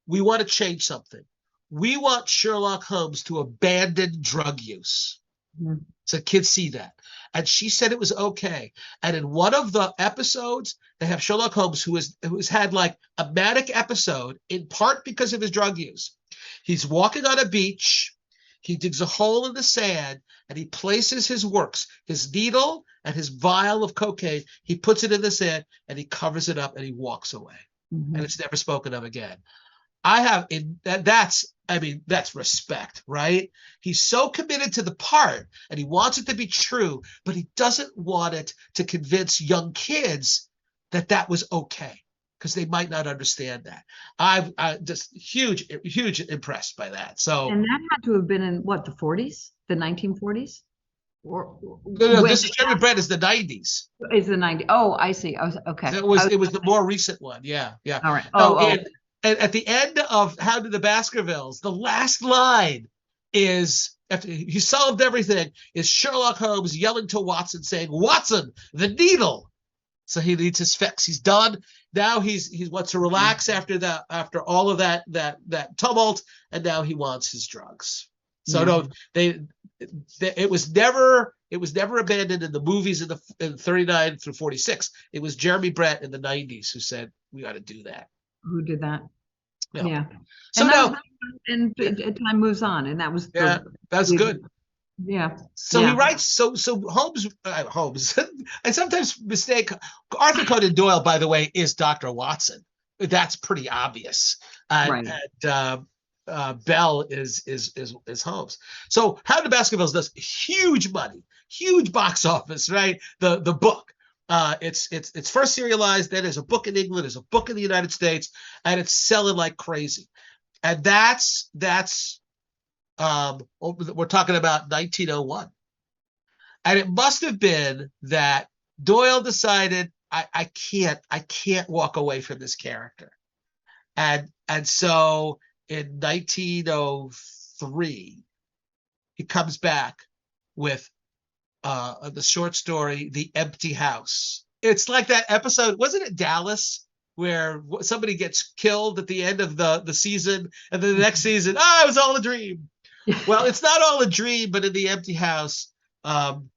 We want to change something. We want Sherlock Holmes to abandon drug use. Mm-hmm. So kids see that. And she said it was okay. And in one of the episodes, they have Sherlock Holmes who's had like a manic episode, in part because of his drug use. He's walking on a beach. He digs a hole in the sand, and he places his works, his needle and his vial of cocaine. He puts it in the sand, and he covers it up, and he walks away. Mm-hmm. And it's never spoken of again. That's respect, right? He's so committed to the part, and he wants it to be true, but he doesn't want it to convince young kids that was okay, because they might not understand that. I'm just huge impressed by that. So, and that had to have been in what, the 40s, the 1940s? No, this is Jeremy Brett is the 90s. Is the 90s? Oh, I see. Okay. So it was the more recent one. Yeah. All right. And at the end of Hound of the Baskervilles, the last line is, after he solved everything, is Sherlock Holmes yelling to Watson, saying, "Watson, the needle." So he needs his fix. He's done. Now he wants to relax after all of that tumult, and now he wants his drugs. So no, it was never abandoned in the movies in 39 through 46. It was Jeremy Brett in the 90s who said, we got to do that. Who did that? Yeah. So now, and time moves on, and that was that's good. Yeah. So he writes. So Holmes. I sometimes mistake Arthur Conan Doyle. By the way, is Dr. Watson. That's pretty obvious. Right. And Bell is Holmes. So Hound of Baskervilles does huge money, huge box office. Right. The book. It's first serialized. Then there's a book in England. There's a book in the United States, and it's selling like crazy. And that's we're talking about 1901. And it must have been that Doyle decided I can't walk away from this character. And so in 1903, he comes back with the short story, The Empty House. It's like that episode, wasn't it Dallas, where somebody gets killed at the end of the season, and then the next season, it was all a dream. Well, it's not all a dream, but in The Empty House,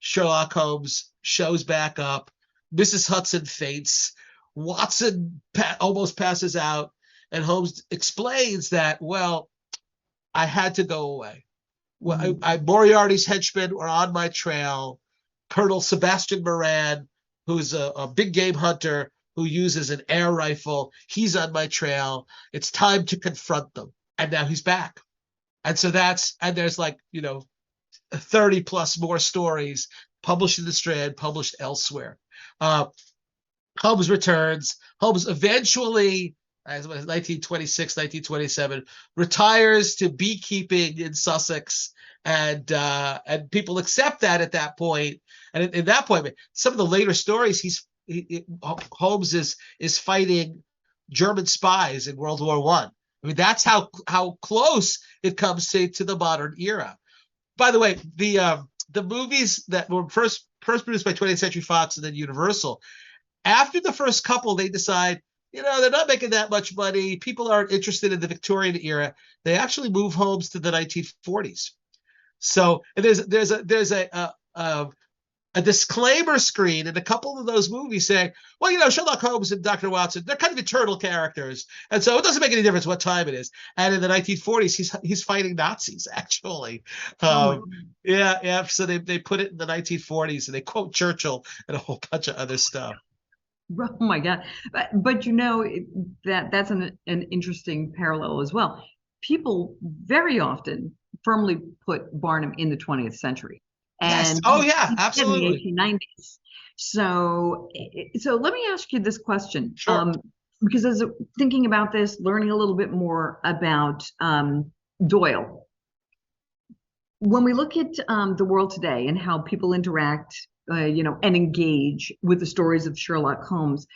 Sherlock Holmes shows back up. Mrs. Hudson faints. Watson almost passes out, and Holmes explains that, well, I had to go away. Well, Moriarty's henchmen were on my trail. Colonel Sebastian Moran, who's a big game hunter who uses an air rifle, he's on my trail. It's time to confront them. And now he's back. And so there's 30 plus more stories published in the Strand, published elsewhere. Holmes returns. Holmes eventually, 1926, 1927, retires to beekeeping in Sussex, and people accept that at that point. And at that point, some of the later stories, Holmes is fighting German spies in World War I. I mean, that's how close it comes to the modern era. By the way, the movies that were first produced by 20th Century Fox and then Universal, after the first couple, they decide, they're not making that much money. People aren't interested in the Victorian era. They actually move Holmes to the 1940s. So there's a disclaimer screen in a couple of those movies saying, well, Sherlock Holmes and Dr. Watson, they're kind of eternal characters. And so it doesn't make any difference what time it is. And in the 1940s, he's fighting Nazis, actually. Yeah. So they put it in the 1940s, and they quote Churchill and a whole bunch of other stuff. Oh my God. But that's an interesting parallel as well. People very often firmly put Barnum in the 20th century. And yes. Absolutely. In the 1890s. So let me ask you this question. Sure. Because as thinking about this, learning a little bit more about Doyle, when we look at the world today and how people interact, and engage with the stories of Sherlock Holmes,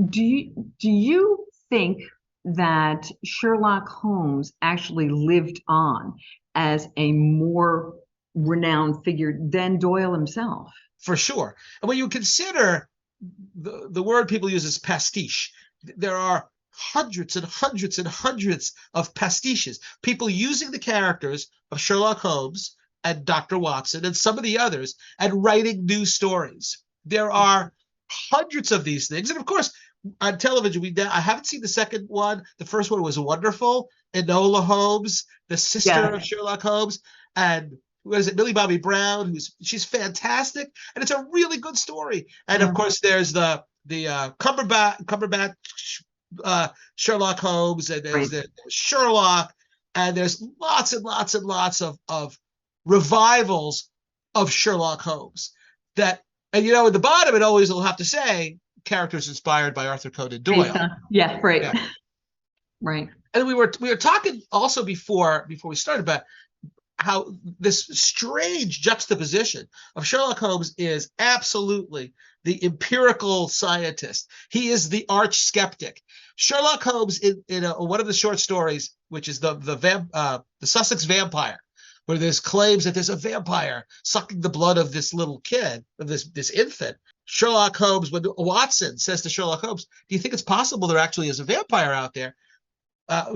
do you think that Sherlock Holmes actually lived on as a more renowned figure than Doyle himself? For sure. And when you consider the word people use is pastiche, there are hundreds and hundreds and hundreds of pastiches, people using the characters of Sherlock Holmes and Dr. Watson and some of the others and writing new stories. There are hundreds of these things. And of course, on television, I haven't seen the second one. The first one was wonderful. Enola Holmes, the sister of Sherlock Holmes, and what is it, Millie Bobby Brown, she's fantastic, and it's a really good story. And of course, there's the Cumberbatch Sherlock Holmes, and there's the Sherlock, and there's lots and lots and lots of revivals of Sherlock Holmes. At the bottom, it always will have to say characters inspired by Arthur Conan Doyle. Right. And we were talking also before we started about how this strange juxtaposition of Sherlock Holmes is absolutely the empirical scientist. He is the arch skeptic. Sherlock Holmes in one of the short stories, which is the Sussex Vampire, where there's claims that there's a vampire sucking the blood of this little kid, of this infant. Sherlock Holmes, when Watson says to Sherlock Holmes, do you think it's possible there actually is a vampire out there?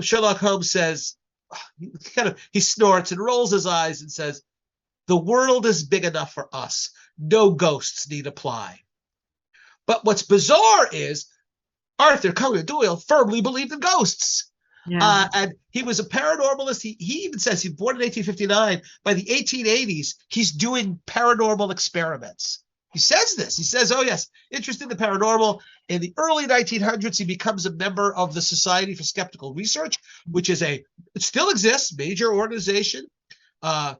Sherlock Holmes says, he snorts and rolls his eyes and says, the world is big enough for us. No ghosts need apply. But what's bizarre is Arthur Conan Doyle firmly believed in ghosts. Yeah. And he was a paranormalist. He even says he was born in 1859. By the 1880s, he's doing paranormal experiments. He says this. He says, oh, yes, interested in the paranormal. In the early 1900s, he becomes a member of the Society for Skeptical Research, which it still exists, major organization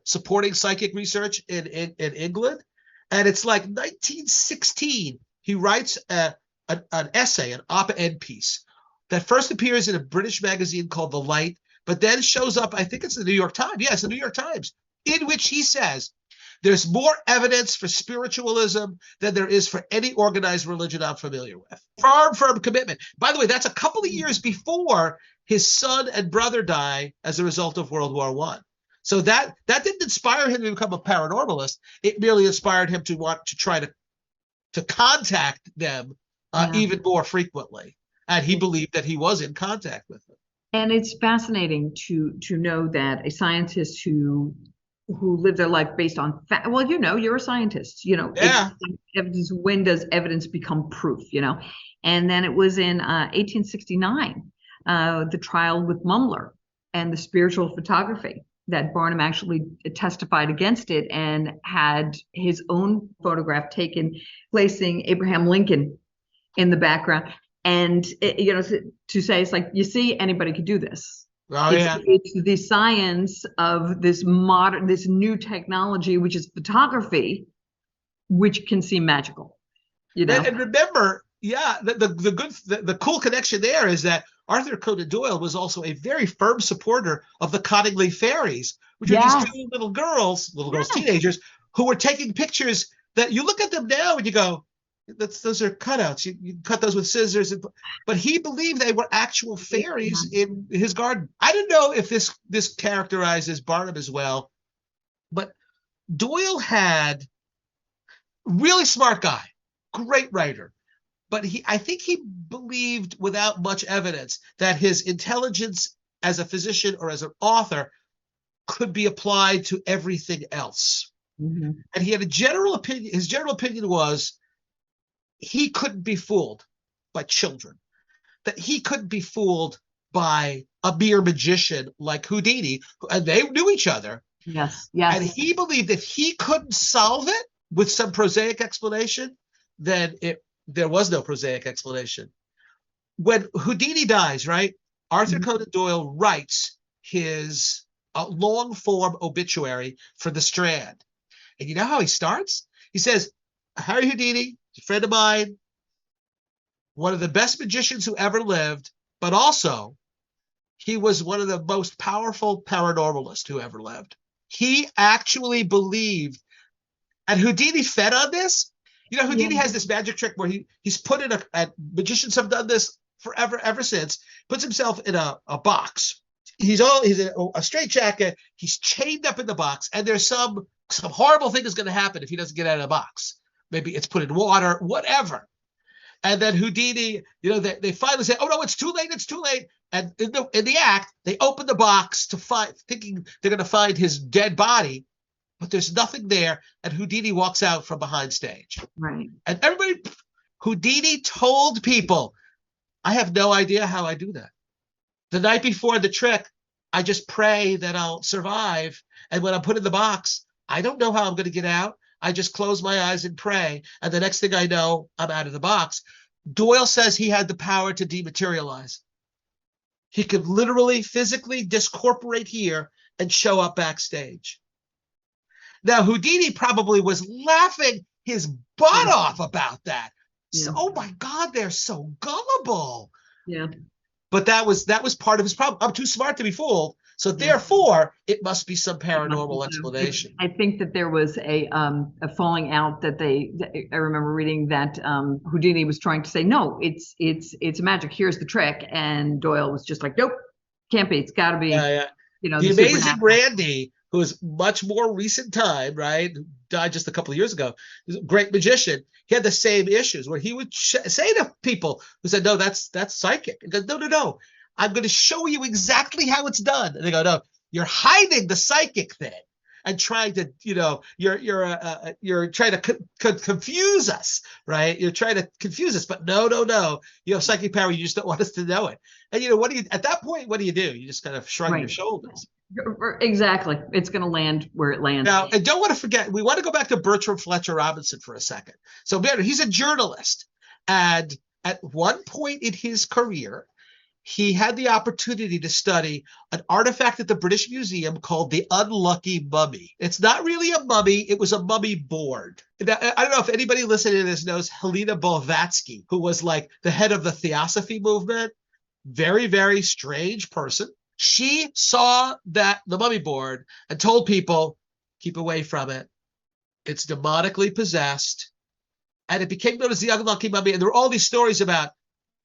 supporting psychic research in England. And it's like 1916, he writes an essay, an op-ed piece that first appears in a British magazine called The Light, but then shows up, I think it's the New York Times. Yes, the New York Times, in which he says, there's more evidence for spiritualism than there is for any organized religion I'm familiar with. Firm commitment. By the way, that's a couple of years before his son and brother die as a result of World War I. So that didn't inspire him to become a paranormalist. It merely inspired him to want to try to contact them even more frequently. And he believed that he was in contact with them. And it's fascinating to know that a scientist who live their life based on fact. Well, you're a scientist, evidence. When does evidence become proof, And then it was in 1869, the trial with Mumler and the spiritual photography, that Barnum actually testified against it and had his own photograph taken, placing Abraham Lincoln in the background. And, to say, it's like, you see, anybody could do this. It's the science of this new technology, which is photography, which can seem magical. And remember, the cool connection there is that Arthur Conan Doyle was also a very firm supporter of the Cottingley fairies, which are these two little girls, teenagers, who were taking pictures that you look at them now and you go, those are cutouts. You cut those with scissors. But he believed they were actual fairies in his garden. I don't know if this characterizes Barnum as well, but Doyle had really smart guy, great writer. But I think he believed without much evidence that his intelligence as a physician or as an author could be applied to everything else. Mm-hmm. And he had a general opinion. His general opinion was he couldn't be fooled by children, that he couldn't be fooled by a mere magician like Houdini, and they knew each other. Yes, yes. And he believed if he couldn't solve it with some prosaic explanation, then there was no prosaic explanation. When Houdini dies, right, Arthur Conan Doyle writes his long-form obituary for the Strand. And you know how he starts? He says, Harry Houdini, a friend of mine, one of the best magicians who ever lived, but also he was one of the most powerful paranormalists who ever lived. He actually believed, and Houdini fed on this. You know, Houdini has this magic trick where he's put in magicians have done this forever, ever since, puts himself in a box. He's in a straitjacket. He's chained up in the box, and there's some horrible thing is going to happen if he doesn't get out of the box. Maybe it's put in water, whatever. And then Houdini, they finally say, "Oh no, it's too late! It's too late!" And in the act, they open the box thinking they're going to find his dead body, but there's nothing there. And Houdini walks out from behind stage. Right. And Houdini told people, "I have no idea how I do that. The night before the trick, I just pray that I'll survive. And when I'm put in the box, I don't know how I'm going to get out. I just close my eyes and pray. And the next thing I know, I'm out of the box." Doyle says he had the power to dematerialize. He could literally, physically discorporate here and show up backstage. Now, Houdini probably was laughing his butt off about that. Yeah. So, oh my God, they're so gullible. Yeah. But that was part of his problem. I'm too smart to be fooled. So therefore, it must be some paranormal explanation. I think that there was a falling out that I remember reading that Houdini was trying to say, no, it's magic. Here's the trick. And Doyle was just like, nope, can't be. It's got to be, The amazing Randy, who is much more recent time, right? Died just a couple of years ago. Great magician. He had the same issues where he would say to people who said, no, that's psychic. He goes, no. I'm going to show you exactly how it's done. And they go, no, you're hiding the psychic thing and trying to, you're trying to confuse us, right? You're trying to confuse us, but no. You have psychic power. You just don't want us to know it. And at that point, what do? You just kind of shrug your shoulders. Exactly. It's going to land where it lands. Now, and don't want to forget, we want to go back to Bertram Fletcher Robinson for a second. So he's a journalist. And at one point in his career, he had the opportunity to study an artifact at the British Museum called the Unlucky Mummy. It's not really a mummy. It was a mummy board. Now, I don't know if anybody listening to this knows Helena Blavatsky, who was like the head of the Theosophy movement. Very, very strange person. She saw the mummy board and told people, keep away from it. It's demonically possessed. And it became known as the Unlucky Mummy. And there were all these stories about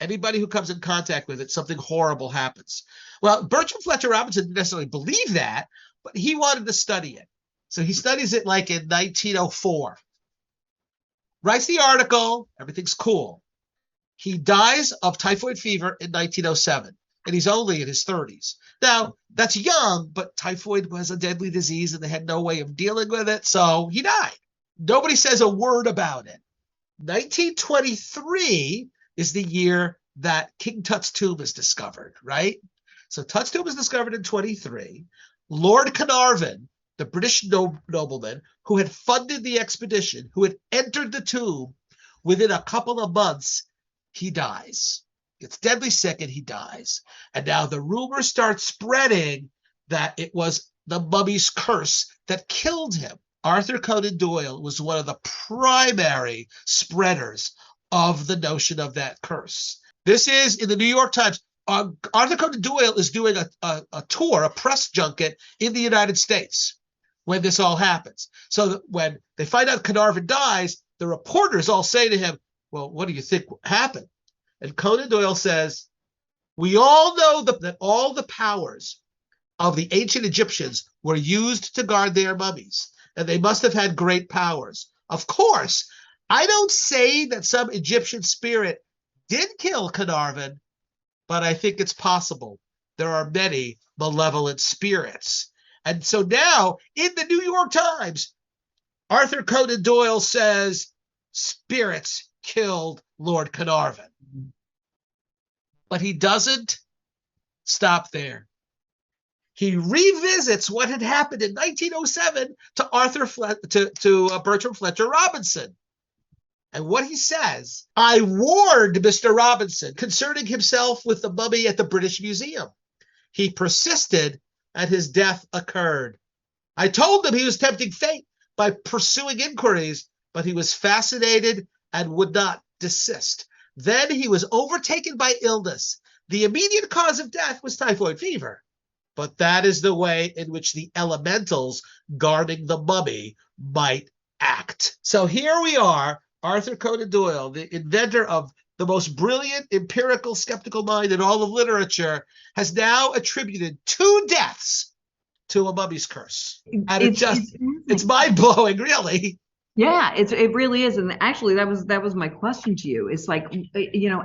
anybody who comes in contact with it, something horrible happens. Well, Bertram Fletcher Robinson didn't necessarily believe that, but he wanted to study it. So he studies it like in 1904. Writes the article, everything's cool. He dies of typhoid fever in 1907, and he's only in his 30s. Now, that's young, but typhoid was a deadly disease, and they had no way of dealing with it, so he died. Nobody says a word about it. 1923 is the year that King Tut's tomb is discovered, right? So Tut's tomb is discovered in 23. Lord Carnarvon, the British nobleman who had funded the expedition, who had entered the tomb, within a couple of months, he dies. Gets deadly sick and he dies. And now the rumor starts spreading that it was the mummy's curse that killed him. Arthur Conan Doyle was one of the primary spreaders of the notion of that curse. This is in the New York Times. Arthur Conan Doyle is doing a tour, a press junket in the United States when this all happens. So that when they find out Carnarvon dies, the reporters all say to him, well, what do you think happened? And Conan Doyle says, we all know that all the powers of the ancient Egyptians were used to guard their mummies, and they must have had great powers. Of course, I don't say that some Egyptian spirit did kill Carnarvon, but I think it's possible. There are many malevolent spirits. And so now, in the New York Times, Arthur Conan Doyle says spirits killed Lord Carnarvon. But he doesn't stop there. He revisits what had happened in 1907 to Bertram Fletcher Robinson. And what he says, I warned Mr. Robinson concerning himself with the mummy at the British Museum. He persisted, and his death occurred. I told him he was tempting fate by pursuing inquiries, but he was fascinated and would not desist. Then he was overtaken by illness. The immediate cause of death was typhoid fever. But that is the way in which the elementals guarding the mummy might act. So here we are, Arthur Conan Doyle, the inventor of the most brilliant empirical skeptical mind in all of literature, has now attributed 2 deaths to a mummy's curse. And it's mind-blowing, really. Yeah, it really is. And actually that was my question to you. It's like,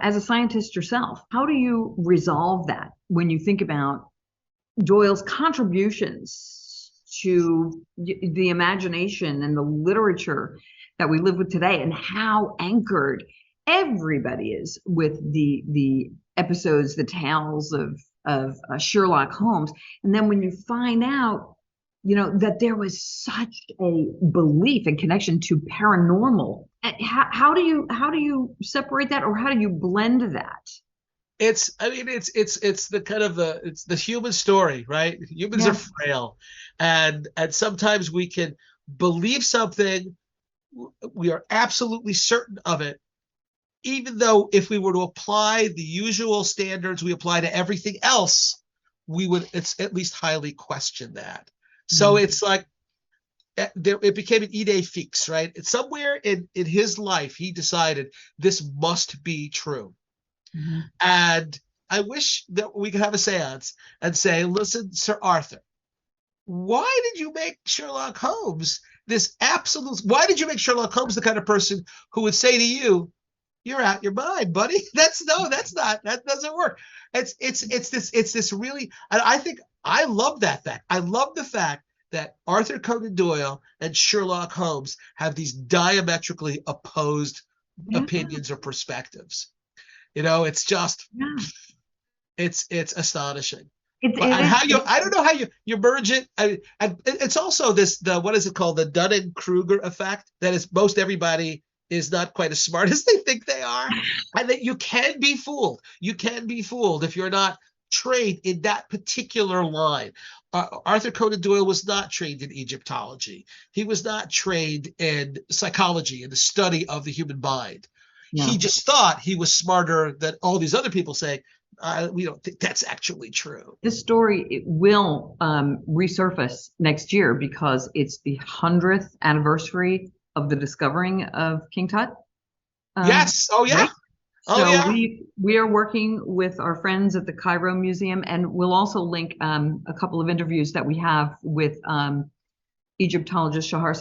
as a scientist yourself, how do you resolve that when you think about Doyle's contributions to the imagination and the literature that we live with today, and how anchored everybody is with the episodes, the tales of Sherlock Holmes. And then when you find out, that there was such a belief and connection to paranormal, how do you separate that, or how do you blend that? It's the kind of it's the human story, right? Humans are frail, and sometimes we can believe something, we are absolutely certain of it, even though if we were to apply the usual standards we apply to everything else, we would at least highly question that. So it's like it became an idée fixe, right? It's somewhere in his life he decided this must be true. Mm-hmm. And I wish that we could have a seance and say, listen, Sir Arthur, why did you make Sherlock Holmes why did you make Sherlock Holmes the kind of person who would say to you, you're out your mind, buddy? That doesn't work. It's this really, and I think I love that fact. I love the fact that Arthur Conan Doyle and Sherlock Holmes have these diametrically opposed opinions or perspectives. It's just, it's astonishing. I don't know how you merge it. And it's also what is it called? The Dunning-Kruger effect. That is, most everybody is not quite as smart as they think they are. And that you can be fooled. You can be fooled if you're not trained in that particular line. Arthur Conan Doyle was not trained in Egyptology. He was not trained in psychology and the study of the human mind. No. He just thought he was smarter than all these other people saying, we don't think that's actually true. This story will resurface next year because it's the 100th anniversary of the discovering of King Tut. Yes. Oh, yeah. Right? So we are working with our friends at the Cairo Museum, and we'll also link a couple of interviews that we have with Egyptologist Shahar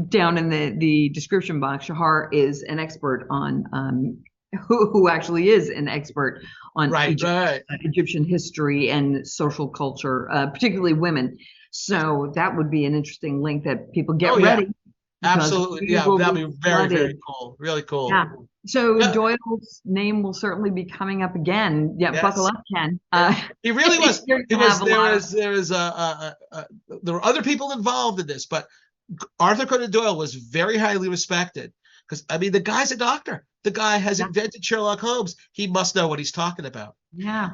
down in the description box. Shahar is an expert on who actually is an expert on Egyptian history and social culture, particularly women. So that would be an interesting link that people get ready. Absolutely. Yeah, that'd be very, very cool. Really cool. Yeah. So Doyle's name will certainly be coming up again. Yeah, yes. Buckle up, Ken. He really was. There were other people involved in this, but Arthur Conan Doyle was very highly respected because, the guy's a doctor. The guy has invented Sherlock Holmes. He must know what he's talking about. Yeah.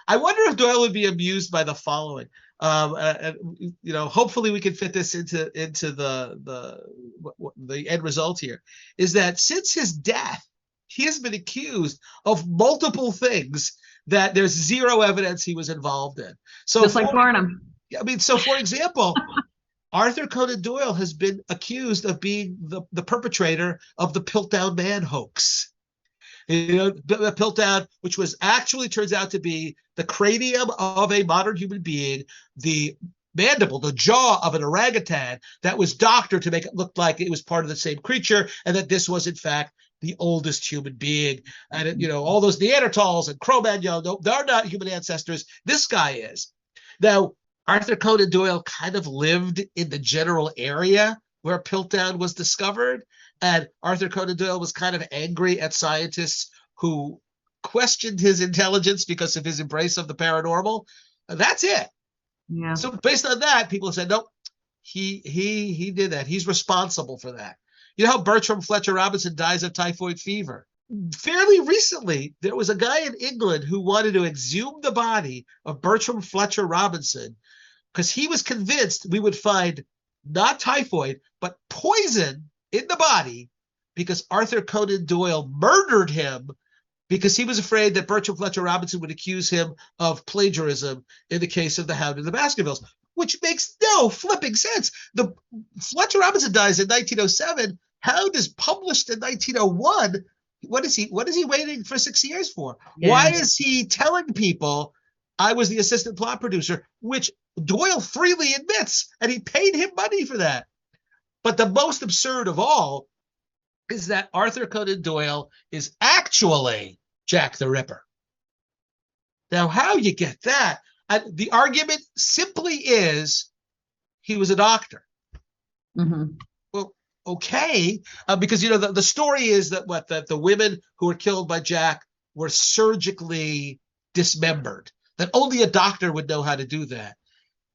I wonder if Doyle would be amused by the following. Hopefully we can fit this into the end result here, is that since his death, he has been accused of multiple things that there's zero evidence he was involved in. So just like Barnum. So for example, Arthur Conan Doyle has been accused of being the perpetrator of the Piltdown Man hoax. The Piltdown, which was actually turns out to be the cranium of a modern human being, the mandible, the jaw of an orangutan that was doctored to make it look like it was part of the same creature, and that this was in fact the oldest human being. And all those Neanderthals and Cro-Magnon, no, they're not human ancestors. This guy is. Now, Arthur Conan Doyle kind of lived in the general area where Piltdown was discovered, and Arthur Conan Doyle was kind of angry at scientists who questioned his intelligence because of his embrace of the paranormal. That's it. Yeah. So based on that, people said, nope, he did that. He's responsible for that. You know how Bertram Fletcher Robinson dies of typhoid fever? Fairly recently, there was a guy in England who wanted to exhume the body of Bertram Fletcher Robinson because he was convinced we would find not typhoid, but poison in the body because Arthur Conan Doyle murdered him because he was afraid that Bertram Fletcher Robinson would accuse him of plagiarism in the case of The Hound of the Baskervilles, which makes no flipping sense. The Fletcher Robinson dies in 1907. Hound is published in 1901. What is he waiting for 6 years for? Yeah. Why is he telling people I was the assistant plot producer, which Doyle freely admits, and he paid him money for that? But the most absurd of all is that Arthur Conan Doyle is actually Jack the Ripper. Now, how you get that? The argument simply is he was a doctor. Mm-hmm. Well, okay, because the story is that the women who were killed by Jack were surgically dismembered. That only a doctor would know how to do that.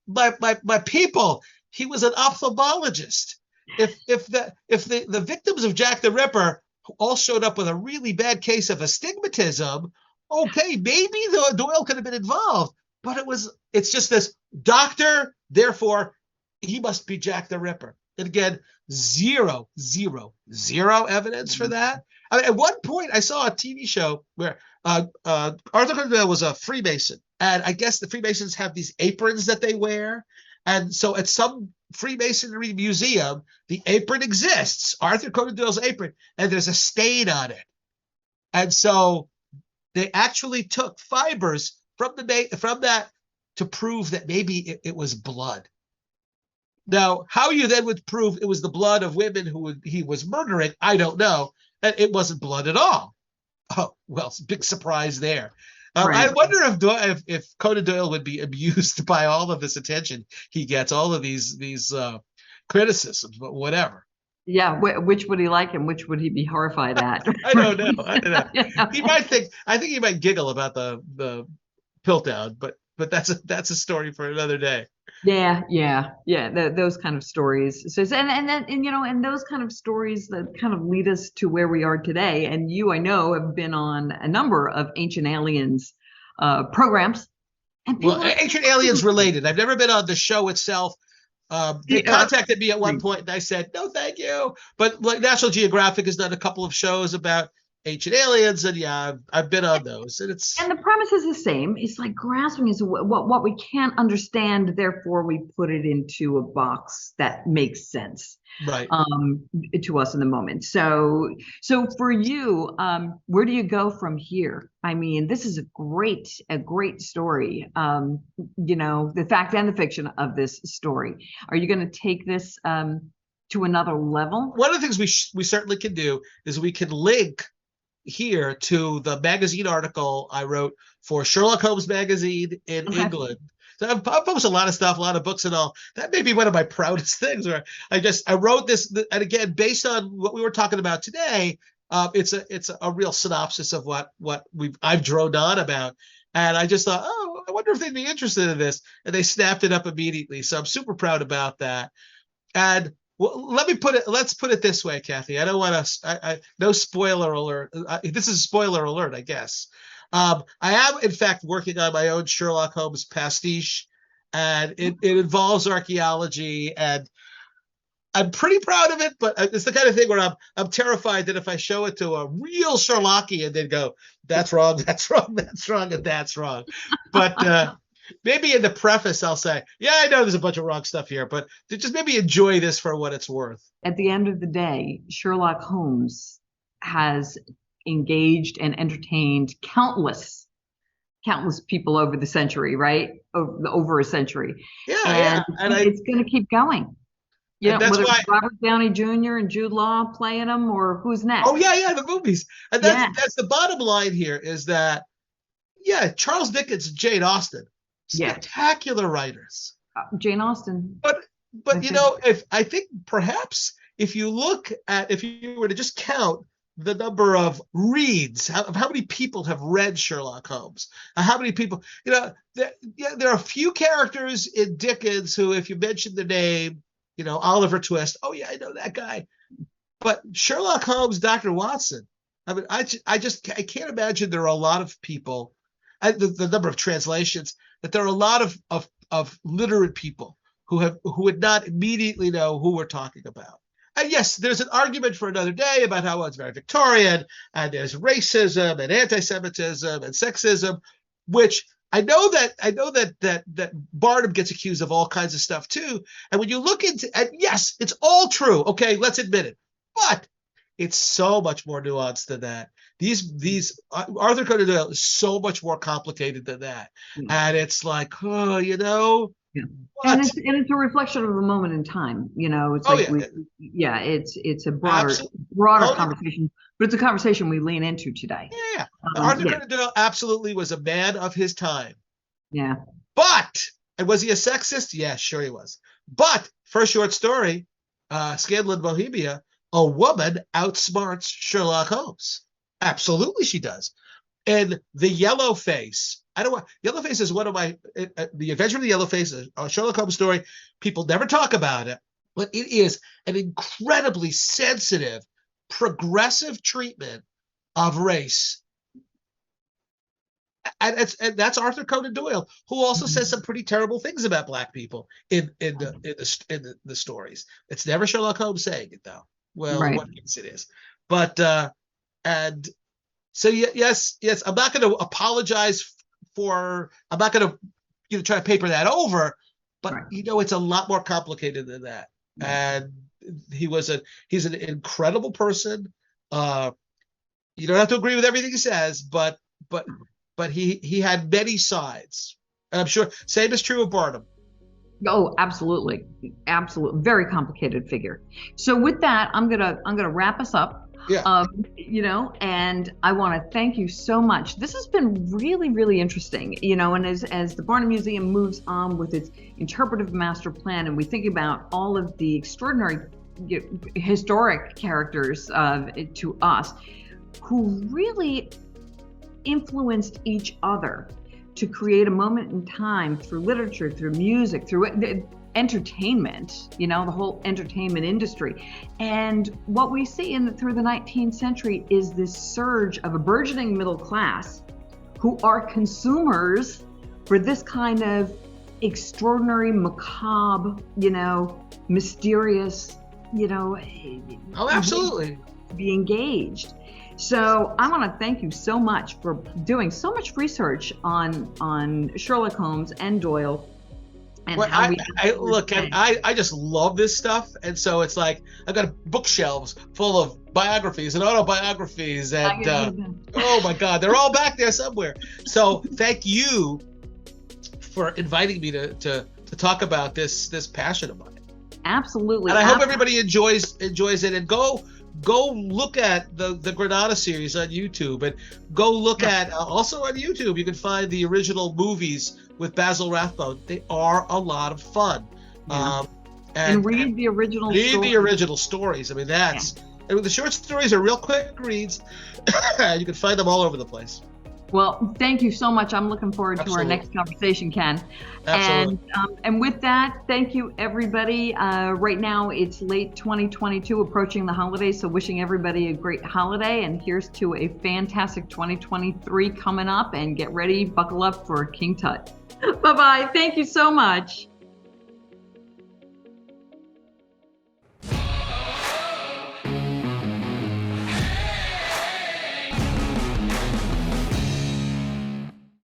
My people, he was an ophthalmologist. If the victims of Jack the Ripper all showed up with a really bad case of astigmatism, okay, maybe Doyle could have been involved, but it's just this doctor, therefore he must be Jack the Ripper. And again, zero evidence for that. I mean, at one point I saw a TV show where Arthur Conan Doyle was a Freemason, and I guess the Freemasons have these aprons that they wear, and so at some Freemasonry museum, the apron exists, Arthur Conan Doyle's apron, and there's a stain on it. And so they actually took fibers from that to prove that maybe it was blood. Now, how you then would prove it was the blood of women who he was murdering, I don't know. And it wasn't blood at all. Oh, well, big surprise there. Right. I wonder if Conan Doyle would be amused by all of this attention he gets, all of these criticisms, but whatever. Yeah, which would he like and which would he be horrified at? I don't know. Yeah. I think he might giggle about the Piltdown, but that's a story for another day. Yeah. Those kind of stories. So, and those kind of stories that kind of lead us to where we are today. And you, I know, have been on a number of Ancient Aliens programs. And Ancient Aliens related. I've never been on the show itself. They contacted me at one point, and I said, no, thank you. But like National Geographic has done a couple of shows about Ancient Aliens, and yeah, I've been on those, and the premise is the same. It's like grasping is what we can't understand, therefore we put it into a box that makes sense, right? To us in the moment. So for you, where do you go from here? I mean, this is a great story. The fact and the fiction of this story. Are you going to take this to another level? One of the things we certainly can do is we can link here to the magazine article I wrote for Sherlock Holmes magazine in England. So I've published a lot of stuff, a lot of books and all. That may be one of my proudest things where I wrote this, and again, based on what we were talking about today, it's a real synopsis of what I've droned on about. And I just thought, I wonder if they'd be interested in this. And they snapped it up immediately. So I'm super proud about that. And well, let's put it this way, Kathy. I don't want to, no spoiler alert. This is a spoiler alert, I guess. I am, in fact, working on my own Sherlock Holmes pastiche, and it involves archaeology, and I'm pretty proud of it, but it's the kind of thing where I'm terrified that if I show it to a real Sherlockian, they'd go, that's wrong, and that's wrong. But Maybe in the preface, I'll say, yeah, I know there's a bunch of wrong stuff here, but to just maybe enjoy this for what it's worth. At the end of the day, Sherlock Holmes has engaged and entertained countless people over the century, right? Over a century. Yeah, and yeah. And it's going to keep going. You know, that's whether why it's Robert Downey Jr. and Jude Law playing them, or who's next. Oh yeah, the movies. And that's the bottom line here is that, yeah, Charles Dickens and Jane Austen, spectacular writers. Jane Austen. But you know, I think perhaps if you were to just count the number of reads, how many people have read Sherlock Holmes, how many people, you know, there are a few characters in Dickens who, if you mention the name, you know, Oliver Twist, oh yeah, I know that guy. But Sherlock Holmes, Dr. Watson, I mean, I can't imagine there are a lot of people, the number of translations, that there are a lot of literate people who would not immediately know who we're talking about. And yes, there's an argument for another day about how it's very Victorian, and there's racism and anti-Semitism and sexism, which I know that Barnum gets accused of all kinds of stuff too. And when you look into, and yes, it's all true. Okay, let's admit it, but it's so much more nuanced than that. These Arthur Conan Doyle is so much more complicated than that, and it's like, oh, you know. Yeah. And it's a reflection of a moment in time, you know. It's like it's a broader conversation, but it's a conversation we lean into today. Yeah. Arthur Conan Doyle absolutely was a man of his time. Yeah. And was he a sexist? Yeah, sure he was. But first short story, Scandal in Bohemia, a woman outsmarts Sherlock Holmes. Absolutely she does. And the Yellow Face, Yellow Face is one of my, the Adventure of the Yellow Face, a Sherlock Holmes story. People never talk about it, but it is an incredibly sensitive, progressive treatment of race. And that's Arthur Conan Doyle, who also says some pretty terrible things about Black people in the stories. It's never Sherlock Holmes saying it, though. Well, in one case it is. But and so yes, I'm not going to apologize for. I'm not going to try to paper that over. But it's a lot more complicated than that. And he's an incredible person. You don't have to agree with everything he says, but he had many sides. And I'm sure same is true of Barnum. Oh, absolutely. Very complicated figure. So with that, I'm gonna wrap us up. Yeah. And I want to thank you so much. This has been really, really interesting, and as the Barnum Museum moves on with its interpretive master plan, and we think about all of the extraordinary historic characters to us who really influenced each other to create a moment in time through literature, through music, through entertainment, the whole entertainment industry. And what we see through the 19th century is this surge of a burgeoning middle class who are consumers for this kind of extraordinary, macabre, mysterious, Oh, absolutely. Be engaged. So I want to thank you so much for doing so much research on Sherlock Holmes and Doyle. And I just love this stuff, and so it's like I've got bookshelves full of biographies and autobiographies, and oh my God, they're all back there somewhere. So thank you for inviting me to talk about this passion of mine. Absolutely, and I hope everybody enjoys it, and go look at the Granada series on YouTube, and go look at also on YouTube. You can find the original movies with Basil Rathbone. They are a lot of fun. And read the original stories. I mean, and the short stories are real quick reads. You can find them all over the place. Well, thank you so much. I'm looking forward to our next conversation, Ken. Absolutely. And with that, thank you, everybody. Right now, it's late 2022, approaching the holidays, so wishing everybody a great holiday. And here's to a fantastic 2023 coming up. And get ready, buckle up for King Tut. Bye-bye. Thank you so much.